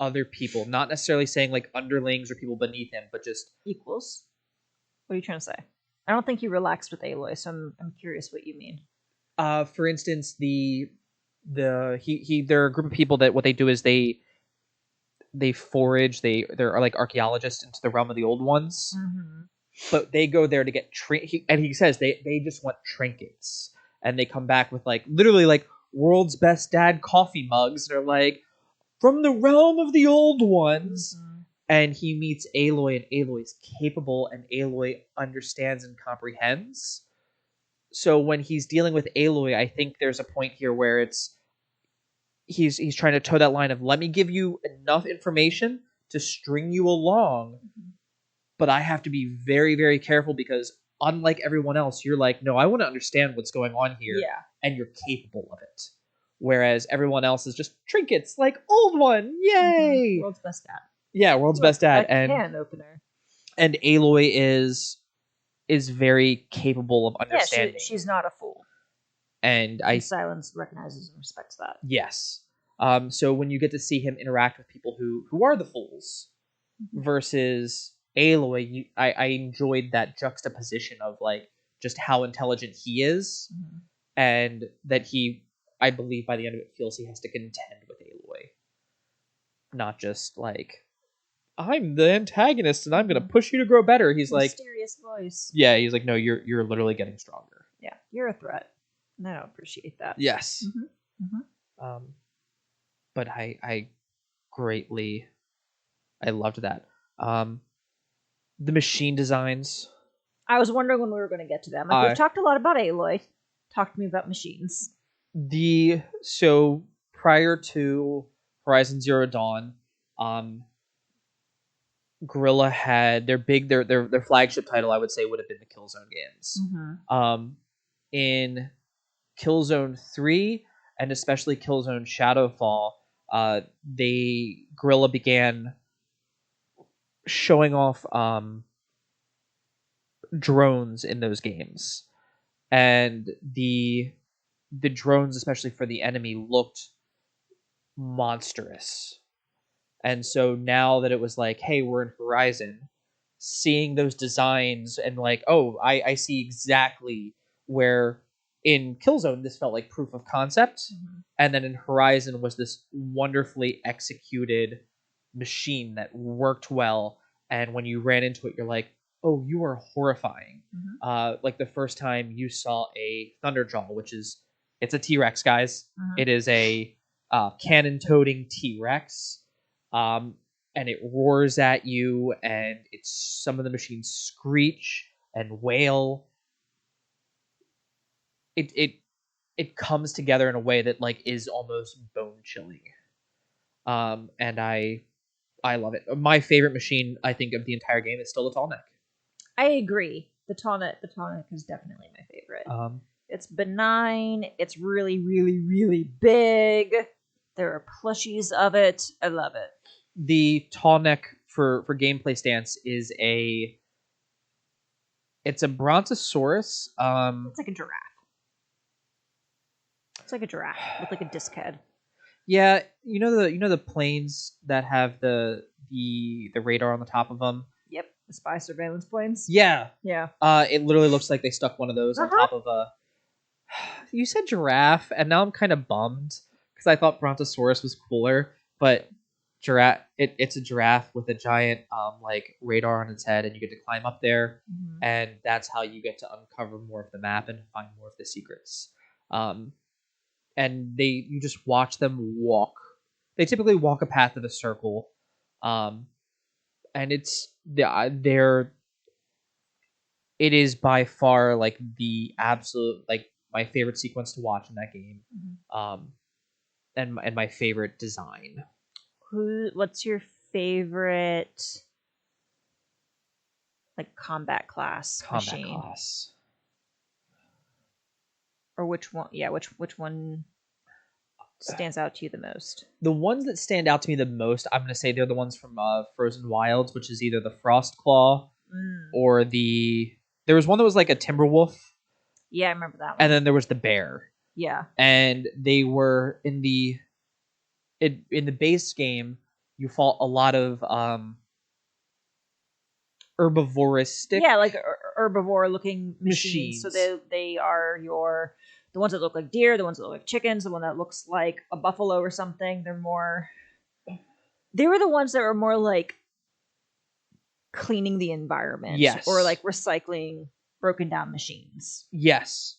other people, not necessarily saying like underlings or people beneath him, but just equals. What are you trying to say? I don't think he relaxed with Aloy, so I'm curious what you mean. For instance, they're a group of people that what they do is they forage, they're like archaeologists into the realm of the old ones. But they go there to get and he says they just want trinkets, and they come back with like literally like world's best dad coffee mugs. They're like from the realm of the old ones. And he meets Aloy, and Aloy's capable, and Aloy understands and comprehends. So when he's dealing with Aloy, I think there's a point here where he's trying to toe that line of, let me give you enough information to string you along, but I have to be very, very careful because unlike everyone else, you're like, no, I want to understand what's going on here, and you're capable of it. whereas everyone else is just trinkets, like old one, yay! World's best dad. Yeah, world's best dad, A can opener. and Aloy is very capable of understanding. Yeah, she's not a fool. And Silence recognizes and respects that. Yes. So when you get to see him interact with people who are the fools versus Aloy, I enjoyed that juxtaposition of like just how intelligent he is, and that he, I believe by the end of it, feels he has to contend with Aloy, not just like, I'm the antagonist and I'm gonna push you to grow better. He's like, mysterious voice. Yeah, he's like, no, you're literally getting stronger. Yeah, you're a threat. And I don't appreciate that. Yes. But I greatly, I loved that. The machine designs. I was wondering when we were going to get to them. Like, we've talked a lot about Aloy. Talk to me about machines. So prior to Horizon Zero Dawn, Guerrilla had their flagship title, I would say, would have been the Killzone games. In Killzone 3 and especially Killzone Shadowfall, Guerrilla began showing off drones in those games, and the drones, especially for the enemy, looked monstrous. And so now that it was like, hey, we're in Horizon, seeing those designs and like, oh, I see exactly where in Killzone this felt like proof of concept, and then in Horizon was this wonderfully executed machine that worked well, and when you ran into it, you're like, oh, you are horrifying. Like the first time you saw a Thunderjaw, which is, it's a T-Rex, guys. It is a cannon-toting T-Rex. And it roars at you, and some of the machines screech and wail. It comes together in a way that like is almost bone chilling. And I love it. My favorite machine, I think, of the entire game is still the tall neck. I agree. The tall neck is definitely my favorite. It's benign. It's really, really, really big. There are plushies of it. I love it. The tall neck for gameplay stance is it's a Brontosaurus. It's like a giraffe. It's like a giraffe with like a disc head. Yeah, you know the planes that have the radar on the top of them. Yep, the spy surveillance planes. Yeah. It literally looks like they stuck one of those on top of a. You said giraffe, and now I'm kind of bummed because I thought Brontosaurus was cooler, but giraffe. It's a giraffe with a giant like radar on its head, and you get to climb up there, and that's how you get to uncover more of the map and find more of the secrets. And you just watch them walk. They typically walk a path of a circle, and it is by far like the absolute, like, my favorite sequence to watch in that game, and my favorite design. What's your favorite like combat class machine? Or which one? Yeah, which one stands out to you the most? The ones that stand out to me the most, I'm going to say they're the ones from Frozen Wilds, which is either the Frost Claw or there was one that was like a Timberwolf. Yeah, I remember that one. And then there was the bear. Yeah. And they were in the base game, you fought a lot of herbivoristic. Yeah, like herbivore looking machines. So they are the ones that look like deer, the ones that look like chickens, the one that looks like a buffalo or something. They were the ones that were more like cleaning the environment. Yes. Or like recycling broken down machines. Yes.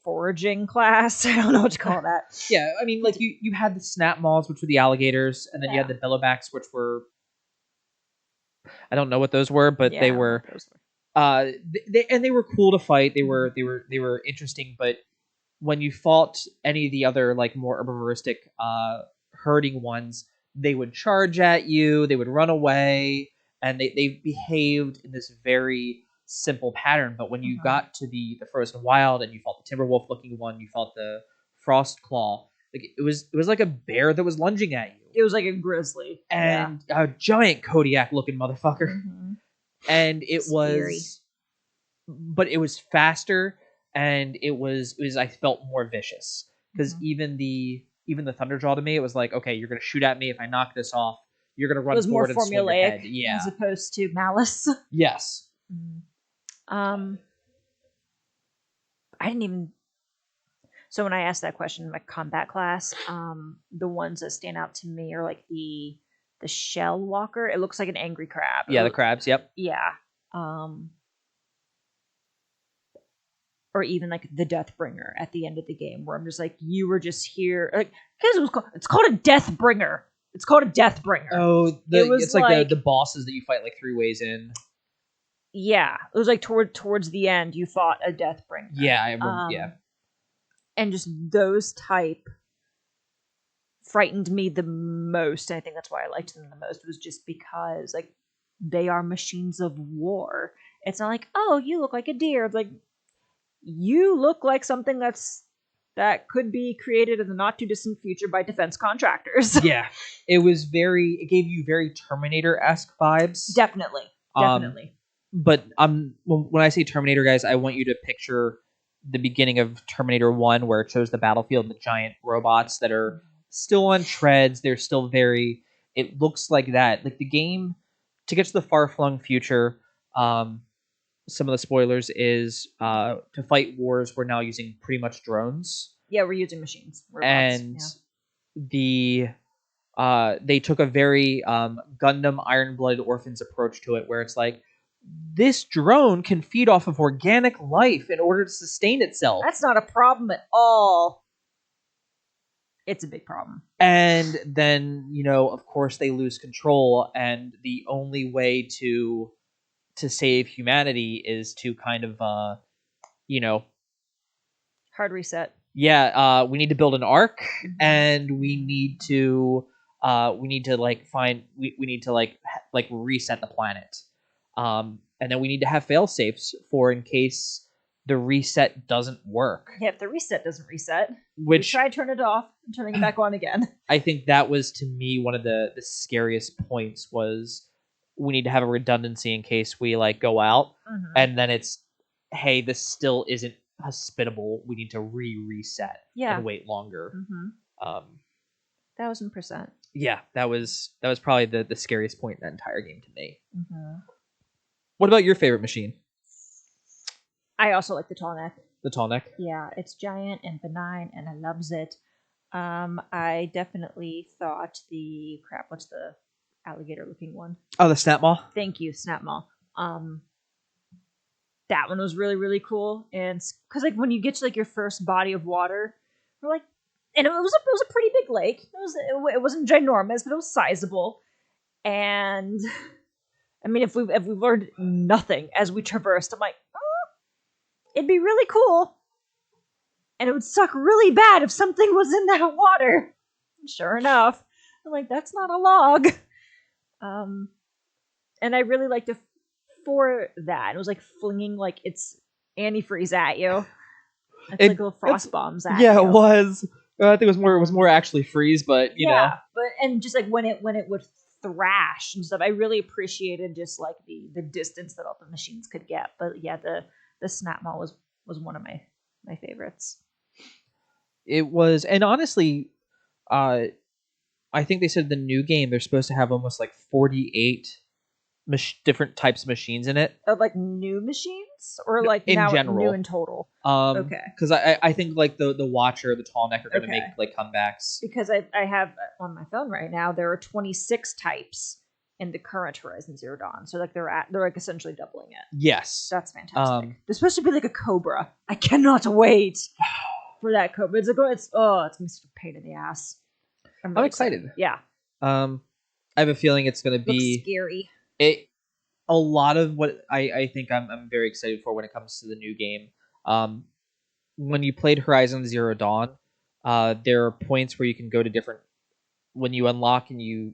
Foraging class. I don't know what to call that. Yeah, I mean, like you had the snap maws, which were the alligators, and then you had the bellowbacks, which were, I don't know what those were, but they were. They were cool to fight. They were interesting, but when you fought any of the other like more herbivoristic herding ones, they would charge at you, they would run away, and they behaved in this very simple pattern. But when you got to the Frozen Wild and you fought the Timberwolf looking one, you fought the Frostclaw. Like it was like a bear that was lunging at you. It was like a grizzly. And a giant Kodiak looking motherfucker. Mm-hmm. And it Scary. but it was faster, and it was I felt more vicious. Because even the Thunderjaw to me, it was like, okay, you're gonna shoot at me. If I knock this off, you're gonna run forward and swing your head. Yeah. As opposed to Malice. Yes. I didn't even. So when I asked that question in my combat class, the ones that stand out to me are like the Shell Walker. It looks like an angry crab. Yeah, the crabs. Yep. Yeah. Or even like the Deathbringer at the end of the game, where I'm just like, you were just here, like, because it's called a Deathbringer. It's called a Deathbringer. Oh, it's like the bosses that you fight like 3 ways in. Yeah, it was like towards the end you fought a Deathbringer. Yeah, I remember. Yeah, and just those type frightened me the most. And I think that's why I liked them the most. Was just because like they are machines of war. It's not like, oh, you look like a deer. It's like, you look like something that could be created in the not too distant future by defense contractors. Yeah, it gave you very Terminator-esque vibes. Definitely. But when I say Terminator, guys, I want you to picture the beginning of Terminator 1, where it shows the battlefield and the giant robots that are still on treads. They're still it looks like that. Like the game, to get to the far-flung future, some of the spoilers is to fight wars, we're now using pretty much drones. Yeah, we're using machines. Robots, and they took a very Gundam Iron-Blooded Orphans approach to it, where it's like, this drone can feed off of organic life in order to sustain itself. That's not a problem at all. It's a big problem. And then, of course, they lose control, and the only way to save humanity is to kind of, hard reset. Yeah, we need to build an ark, and we need to reset the planet. And then we need to have fail safes for in case the reset doesn't work. Yeah, if the reset doesn't reset, which try to turn it off and turning it back on again. I think that was, to me, one of the scariest points was we need to have a redundancy in case we go out, and then it's, hey, this still isn't hospitable. We need to reset and wait longer. 1000%. Yeah, that was probably the scariest point in that entire game to me. What about your favorite machine? I also like the tall neck. The tall neck? Yeah, it's giant and benign, and I loves it. I definitely thought what's the alligator-looking one? Oh, the Snapmaw? Thank you, Snapmaw. That one was really, really cool, and because when you get to your first body of water, we're and it was a pretty big lake. It wasn't ginormous, but it was sizable, and I mean, if we learned nothing as we traversed, I'm like, it'd be really cool. And it would suck really bad if something was in that water. And sure enough, I'm like, that's not a log. And I really liked it for that. It was flinging its antifreeze at you. It's little frost bombs at you. Yeah, it was. I think it was more actually freeze, but you know. But and just when it would thrash and stuff, I really appreciated just the distance that all the machines could get. But yeah, the Snapmaw was one of my favorites. It was, and honestly, I think they said the new game they're supposed to have almost 48 different types of machines in it. Of new machines, or in now general, new in total. Okay. Because I think the Watcher, the Tall Neck are going to make comebacks. Because I have on my phone right now, there are 26 types in the current Horizon Zero Dawn. So they're essentially doubling it. Yes. That's fantastic. There's supposed to be a Cobra. I cannot wait for that Cobra. It's gonna be such a pain in the ass. I'm excited. Yeah. I have a feeling it's gonna be scary. A lot of what I think I'm very excited for when it comes to the new game. When you played Horizon Zero Dawn, there are points where you can go to different. When you unlock and you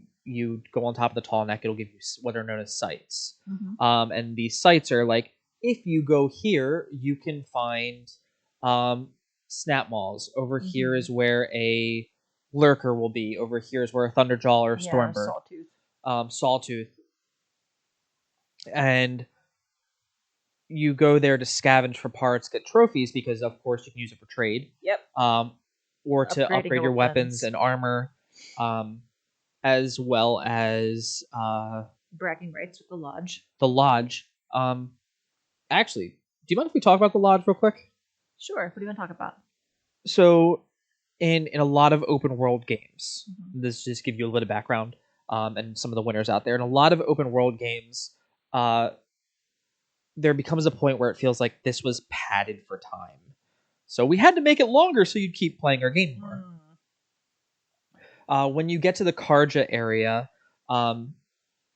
go on top of the Tall Neck, it'll give you what are known as sites. And these sites are if you go here, you can find snap maws. Over here is where a lurker will be. Over here is where a thunderjaw or a stormbird. Sawtooth. And you go there to scavenge for parts, get trophies, because of course you can use it for trade. Yep. Or to upgrade your weapons and armor. As well as bragging rights with the lodge. The lodge. Actually, do you mind if we talk about the lodge real quick? Sure. What do you want to talk about? So, in a lot of open world games, this just give you a little background, and some of the winners out there. In a lot of open world games, there becomes a point where it feels like this was padded for time. So we had to make it longer so you'd keep playing our game more. When you get to the Karja area,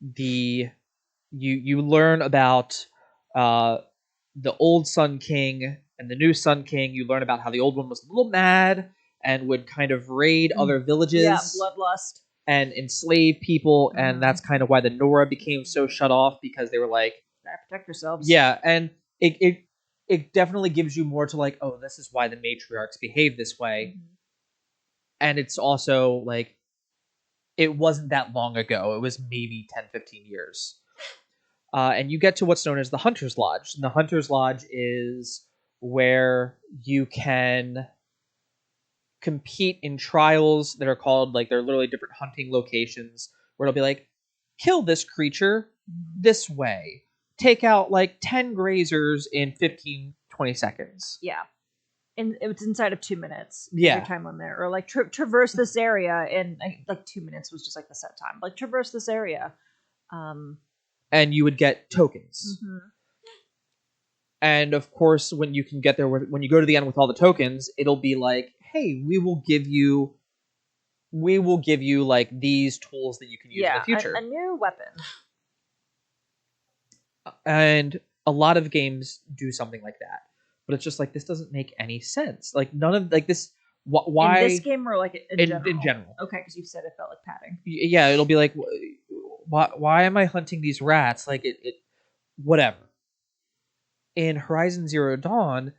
you learn about the old Sun King and the new Sun King. You learn about how the old one was a little mad and would kind of raid other villages. Yeah, bloodlust. And enslave people, and that's kind of why the Nora became so shut off, because they were like, gotta protect yourselves. Yeah, and it definitely gives you more to like, oh, this is why the matriarchs behave this way. And it's also like, it wasn't that long ago. It was maybe 10, 15 years. And you get to what's known as the Hunter's Lodge. And the Hunter's Lodge is where you can compete in trials that are called, like, they're literally different hunting locations, where it'll be like, kill this creature this way. Take out, like, 10 grazers in 15, 20 seconds. Yeah. And it's inside of 2 minutes. Yeah. Every time on there. Or, like, traverse this area in, like, 2 minutes was just, like, the set time. Like, traverse this area. And you would get tokens. And, of course, when you can get there, when you go to the end with all the tokens, it'll be like, hey, we will give you, like, these tools that you can use in the future. A new weapon. And a lot of games do something like that. But it's just like, this doesn't make any sense. Like, none of, like, this, why... In this game or, like, in general? In general. Okay, because you said it felt like padding. Yeah, it'll be like, why am I hunting these rats? Like, whatever. In Horizon Zero Dawn,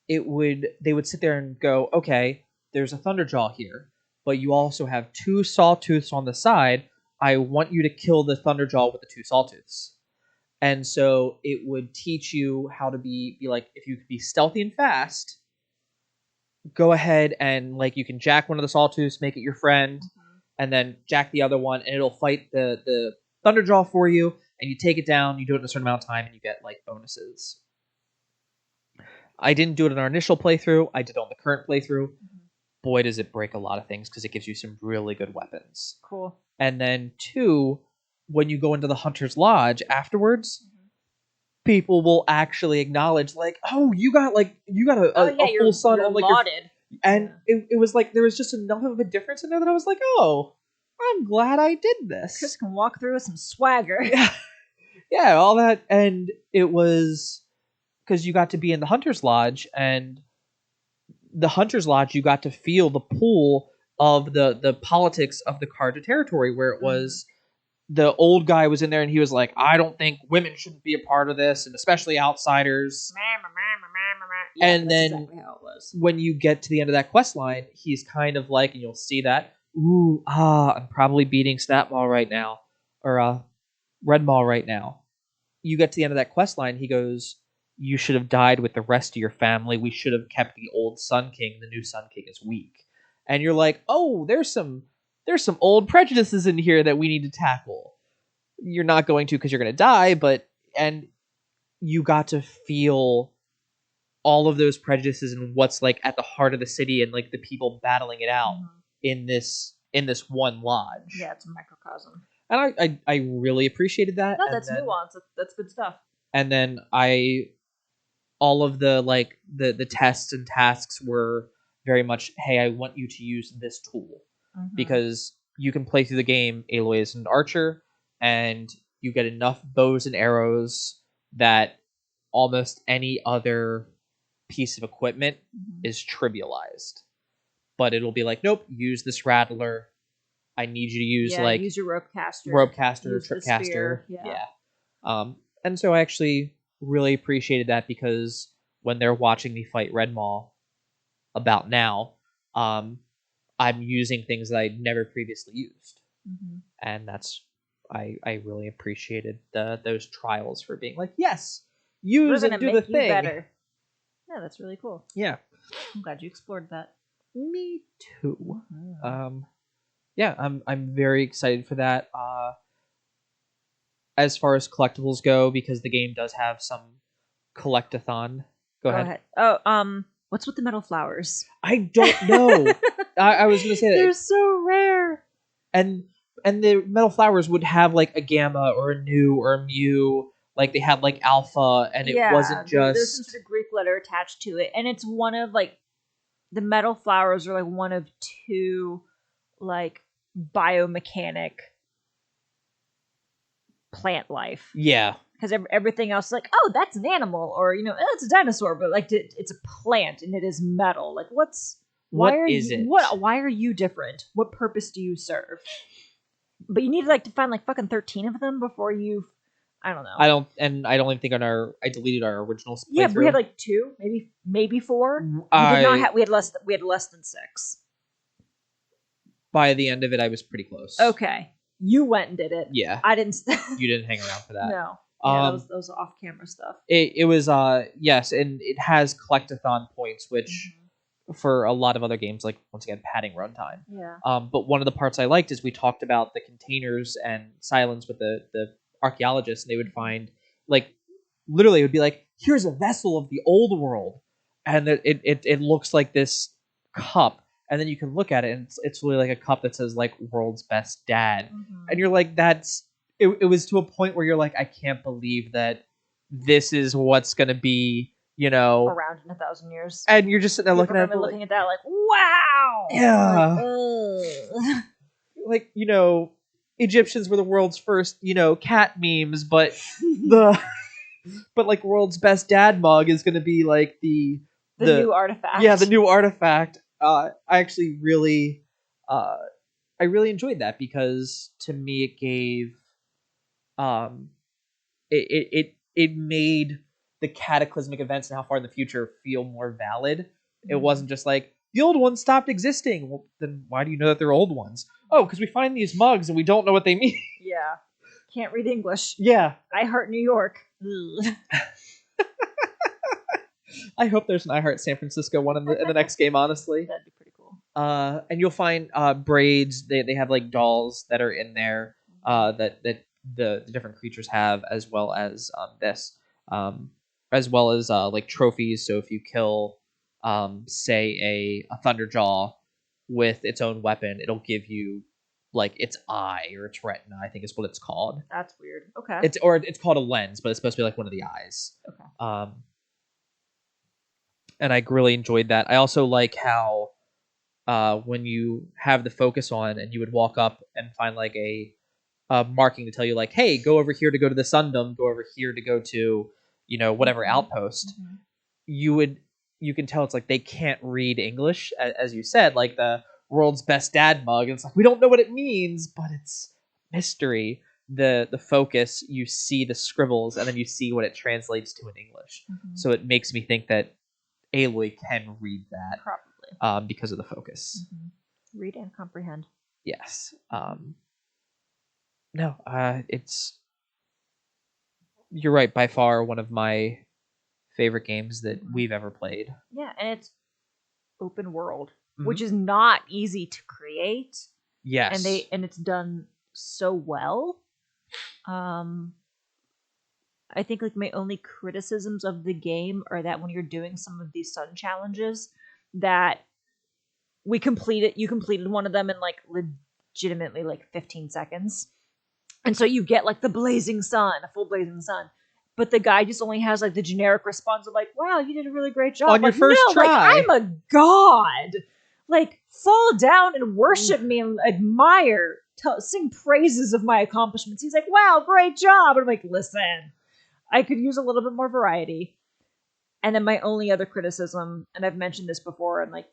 they would sit there and go, okay, there's a Thunderjaw here, but you also have 2 Sawtooths on the side. I want you to kill the Thunderjaw with the 2 Sawtooths. And so it would teach you how to be like, if you could be stealthy and fast, go ahead and, like, you can jack one of the Sawtooths, make it your friend, and then jack the other one, and it'll fight the Thunderjaw for you, and you take it down, you do it in a certain amount of time, and you get, like, bonuses. I didn't do it in our initial playthrough. I did it on the current playthrough. Boy, does it break a lot of things, because it gives you some really good weapons. Cool. And then 2, when you go into the Hunter's Lodge afterwards, people will actually acknowledge, like, oh, you got a full sun on, like, modded. And it was like, there was just enough of a difference in there that I was like, oh, I'm glad I did this. Chris can walk through with some swagger. Yeah, all that. And it was because you got to be in the Hunter's Lodge, and the Hunter's Lodge, you got to feel the pull of the politics of the Karja territory, where it was the old guy was in there and he was like, I don't think women shouldn't be a part of this, and especially outsiders. Yeah, and then exactly how it was. When you get to the end of that quest line, he's kind of like, and you'll see that, I'm probably beating Snapmaw right now, or Red Maw right now. You get to the end of that quest line, he goes, you should have died with the rest of your family. We should have kept the old Sun King. The new Sun King is weak. And you're like, oh, there's some old prejudices in here that we need to tackle. You're not going to, because you're going to die, and you got to feel all of those prejudices and what's, like, at the heart of the city, and, like, the people battling it out in this one lodge. Yeah, it's a microcosm. And I really appreciated that. No, that's nuance. That's good stuff. And then all of the, like, the tests and tasks were very much, hey, I want you to use this tool. Because you can play through the game, Aloy is an archer, and you get enough bows and arrows that almost any other piece of equipment is trivialized. But it'll be like, nope, use this rattler. I need you to use use your ropecaster, tripcaster. Yeah. And so I actually really appreciated that, because when they're watching me fight Red Maw, about now, I'm using things that I'd never previously used, and that's I really appreciated those trials for being like, yes, use and do the thing. Better. Yeah, that's really cool. Yeah, I'm glad you explored that. me too. Yeah, I'm very excited for that. As far as collectibles go, because the game does have some collectathon. Go ahead. Oh, what's with the metal flowers? I don't know. I was going to say that they're so rare. And the metal flowers would have like a gamma or a nu or a mu. Like they had like alpha, and it wasn't just. There's some sort of Greek letter attached to it, and it's one of like the metal flowers are like one of two like biomechanic plant life. Yeah. Because everything else is like, oh, that's an animal, or it's a dinosaur, but like it's a plant and it is metal. Like, why are you different? What purpose do you serve? But you need to find like fucking 13 of them before you. I don't know. I don't even think I deleted our original playthrough. Yeah, we had like 2, maybe 4. We did not have. We had less than 6. By the end of it, I was pretty close. Okay, you went and did it. Yeah, I didn't. You didn't hang around for that. No. Yeah, that was off-camera stuff. It was yes, and it has collectathon points, which for a lot of other games, like once again, padding runtime. Yeah. But one of the parts I liked is we talked about the containers and silence with the archaeologists, and they would find like literally it would be like, here's a vessel of the old world, and it looks like this cup, and then you can look at it and it's really like a cup that says like world's best dad, and you're like, that's it was to a point where you're like, I can't believe that this is what's gonna be around in 1,000 years, and you're just sitting there looking at that like, wow, yeah, like Egyptians were the world's first, cat memes, but but like world's best dad mug is going to be like the new artifact. Yeah, the new artifact. I actually really, I really enjoyed that because to me it gave, it made the cataclysmic events and how far in the future feel more valid. It wasn't just like the old ones stopped existing. Well, then why do you know that they're old ones? Oh, because we find these mugs and we don't know what they mean. Yeah. Can't read English. Yeah. I Heart New York. I hope there's an I Heart San Francisco one in the next game, honestly. That'd be pretty cool. And you'll find braids. They have like dolls that are in there that the different creatures have, as well as this. As well as like trophies. So if you kill say a Thunderjaw with its own weapon, it'll give you like its eye or its retina, I think is what it's called. That's weird. Okay. It's called a lens, but it's supposed to be like one of the eyes. Okay. And I really enjoyed that. I also like how when you have the focus on and you would walk up and find like a marking to tell you like, hey, go over here to go to the Sundom, go over here to go to whatever outpost. You can tell it's like they can't read English, as you said, like the world's best dad mug. And it's like, we don't know what it means, but it's mystery. The focus, you see the scribbles, and then you see what it translates to in English. So it makes me think that Aloy can read that. Probably. Because of the focus. Read and comprehend. Yes. No, it's... You're right, by far one of my favorite games that we've ever played. Yeah, and it's open world, which is not easy to create. Yes. And it's done so well. I think like my only criticisms of the game are that when you're doing some of these sun challenges, that you completed one of them in like legitimately like 15 seconds. And so you get like the blazing sun, a full blazing sun. But the guy just only has like the generic response of like, wow, you did a really great job. On your first try. Like, I'm a god. Like, fall down and worship me and admire, sing praises of my accomplishments. He's like, wow, great job. And I'm like, listen, I could use a little bit more variety. And then my only other criticism, and I've mentioned this before and like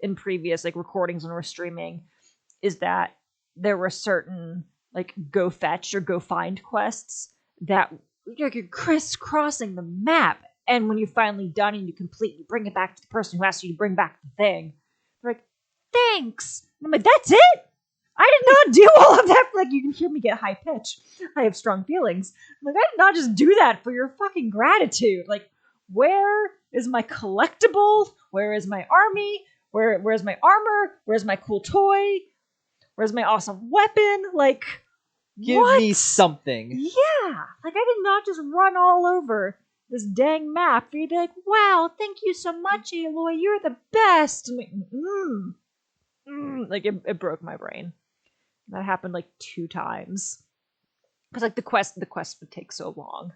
in previous like recordings when we're streaming, is that there were certain like go fetch or go find quests that you're crisscrossing the map And when you're finally done and you complete, you bring it back to the person who asked you to bring back the thing. They're like, thanks. And I'm like, that's it? I did not do all of that. Like, you can hear me get high pitch. I have strong feelings. I'm like, I did not just do that for your fucking gratitude. Like, where is my collectible? Where is my army? Where's my armor? Where's my cool toy? Where's my awesome weapon? Like, give me something. Yeah. Like, I did not just run all over this dang map for you to be like, wow, thank you so much, Aloy. You're the best. I'm like, like it broke my brain. That happened like 2 times. Because like the quest would take so long.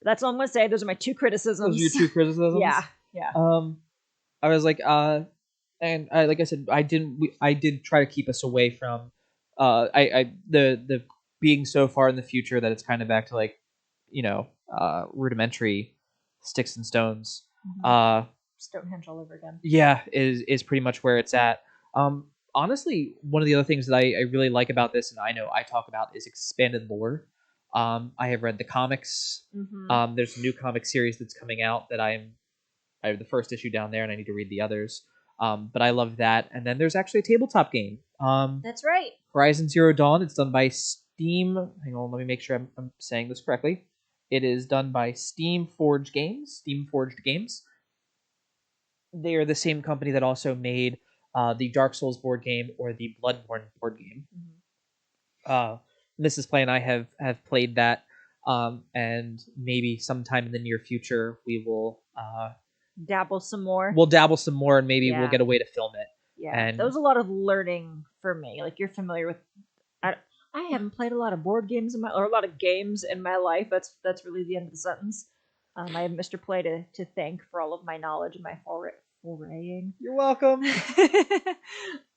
That's all I'm gonna say. Those are my 2 criticisms. Those are your 2 criticisms? Yeah. I was like, and like I said, I did try to keep us away from, the being so far in the future that it's kind of back to like, rudimentary sticks and stones. Stonehenge all over again. Yeah, is pretty much where it's at. Honestly, one of the other things that I really like about this, and I know I talk about, is expanded lore. I have read the comics. There's a new comic series that's coming out that I have the first issue down there, and I need to read the others. But I love that. And then there's actually a tabletop game. That's right. Horizon Zero Dawn. It's done by Steam. Hang on, let me make sure I'm saying this correctly. It is done by Steam Forged Games. They are the same company that also made the Dark Souls board game or the Bloodborne board game. Mrs. Play and I have played that, and maybe sometime in the near future we will dabble some more. We'll dabble some more, and maybe we'll get a way to film it. Yeah, and that was a lot of learning for me. Like, you're familiar with. I haven't played a lot of board games or a lot of games in my life. That's really the end of the sentence. I have Mr. Play to thank for all of my knowledge and my foraying. You're welcome.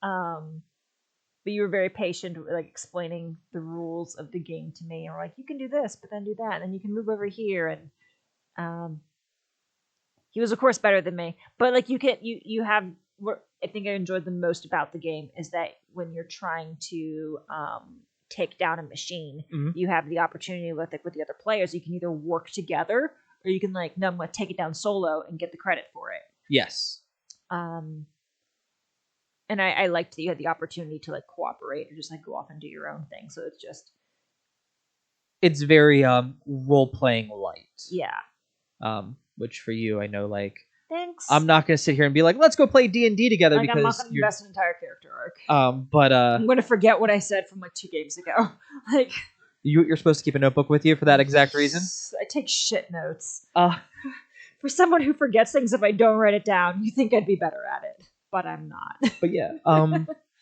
But you were very patient, like explaining the rules of the game to me, and we're like, you can do this, but then do that, and then you can move over here, and he was of course better than me, but like you have. I think I enjoyed the most about the game is that when you're trying to take down a machine, you have the opportunity with the other players. You can either work together, or you can like, no, I'm going to take it down solo and get the credit for it. Yes. And I liked that you had the opportunity to like cooperate or just like go off and do your own thing. So it's very role playing light. Yeah. Which for you, I know, like, thanks. I'm not gonna sit here and be like, let's go play D&D together, like, because I'm not gonna invest an entire character arc. But I'm gonna forget what I said from like 2 games ago. Like, you're supposed to keep a notebook with you for that exact reason. I take shit notes. For someone who forgets things if I don't write it down, you think I'd be better at it, but I'm not. But yeah,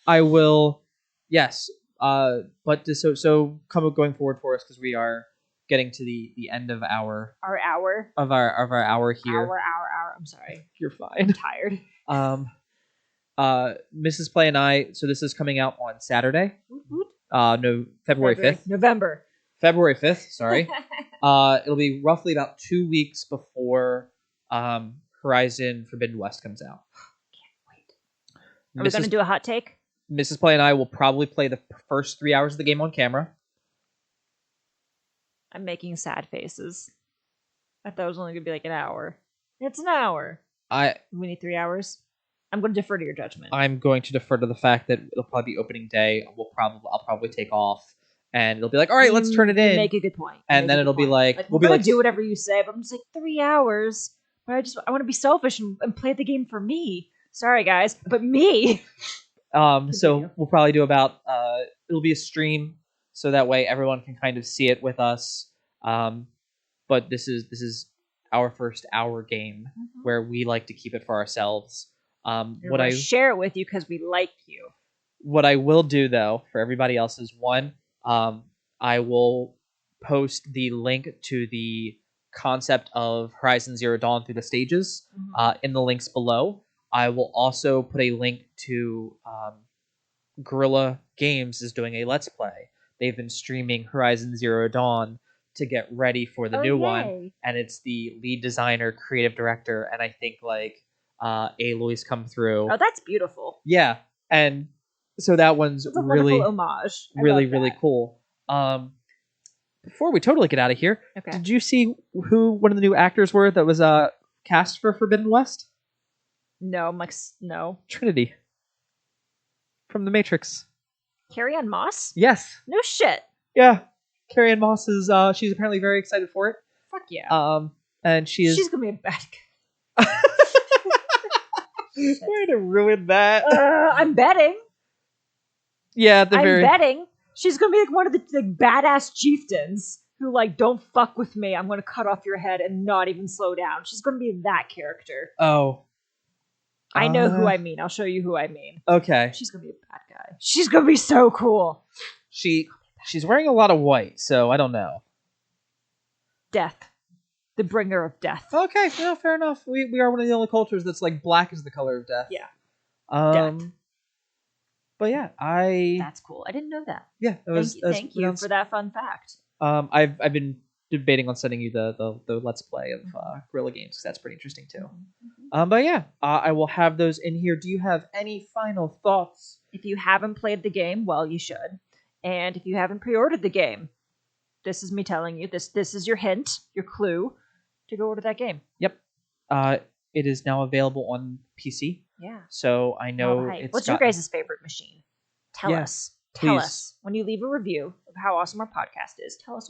I will. Yes. But so going forward for us, because we are getting to the end of our hour here. Hour. I'm sorry. You're fine. I'm tired. Mrs. Play and I. So this is coming out on Saturday. No, February 5th. November. February 5th. Sorry. It'll be roughly about 2 weeks before Horizon Forbidden West comes out. Can't wait. Are we going to do a hot take? Mrs. Play and I will probably play the first 3 hours of the game on camera. I'm making sad faces. I thought it was only going to be like an hour. It's an hour. We need 3 hours. I'm going to defer to your judgment. I'm going to defer to the fact that it'll probably be opening day. I'll probably take off, and it'll be like, all right, let's turn it in. Make a good point. And then it'll be like we'll be like, do whatever you say. But I'm just like 3 hours. But I want to be selfish and play the game for me. Sorry, guys, but me. So we'll probably do about it'll be a stream, so that way everyone can kind of see it with us. But this is our first hour game where we like to keep it for ourselves. What I share it with you because we like you. What I will do, though, for everybody else is I will post the link to the concept of Horizon Zero Dawn through the stages in the links below. I will also put a link to Guerrilla Games is doing a Let's Play. They've been streaming Horizon Zero Dawn to get ready for the new one, and it's the lead designer, creative director, and I think like Aloy's come through. Oh, that's beautiful. Yeah, and so that one's it's a really homage. Really cool. before we totally get out of here, Okay. did you see who one of the new actors were that was cast for Forbidden West? No, I'm like, no. Trinity from The Matrix. Carrie-Anne Moss? Yes. No shit. Yeah. Carrie-Anne Moss is she's apparently very excited for it. Fuck yeah. And she's gonna be a bad guy. Way to ruin that. I'm betting. Yeah, at the I'm very betting she's gonna be like one of the badass chieftains who like, don't fuck with me. I'm gonna cut off your head and not even slow down. She's gonna be that character. Oh. I know who I mean. I'll show you who I mean. Okay. She's gonna be a bad guy. She's gonna be so cool. She's wearing a lot of white, so I don't know. Death. The bringer of death. Okay, no, fair enough. We are one of the only cultures that's like black is the color of death. Yeah. Death. But yeah, That's cool. I didn't know that. Yeah, Thank you for that fun fact. I've been debating on sending you the Let's Play of Guerrilla games because that's pretty interesting too. But yeah, I will have those in here. Do you have any final thoughts? If you haven't played the game, well, you should. And if you haven't pre-ordered the game, this is me telling you. This is your hint, your clue to go order that game. Yep. It is now available on PC. Yeah. So I know it's What's your guys' favorite machine? Tell us. Tell please. us. When you leave a review of how awesome our podcast is, tell us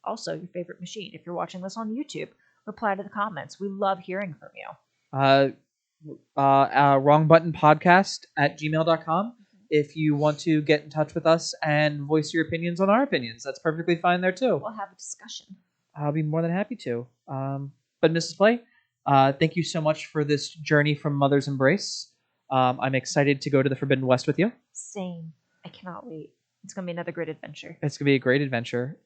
also your favorite machine. If you're watching this on YouTube, reply to the comments. We love hearing from you. wrongbuttonpodcast@gmail.com. If you want to get in touch with us and voice your opinions on our opinions, that's perfectly fine there too. We'll have a discussion. I'll be more than happy to. But Mrs. Play, thank you so much for this journey from Mother's Embrace. I'm excited to go to the Forbidden West with you. Same. I cannot wait. It's going to be another great adventure. It's going to be a great adventure.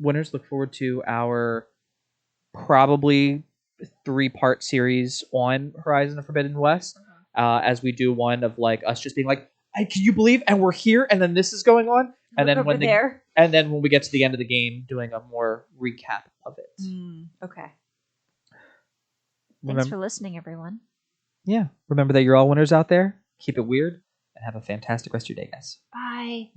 Winners, look forward to our probably 3-part series on Horizon Forbidden West. As we do one of like us just being like, can you believe? And we're here, and then this is going on, and then when we get to the end of the game, doing a more recap of it. Okay. Thanks for listening, everyone. Yeah. Remember that you're all winners out there. Keep it weird, and have a fantastic rest of your day, guys. Bye.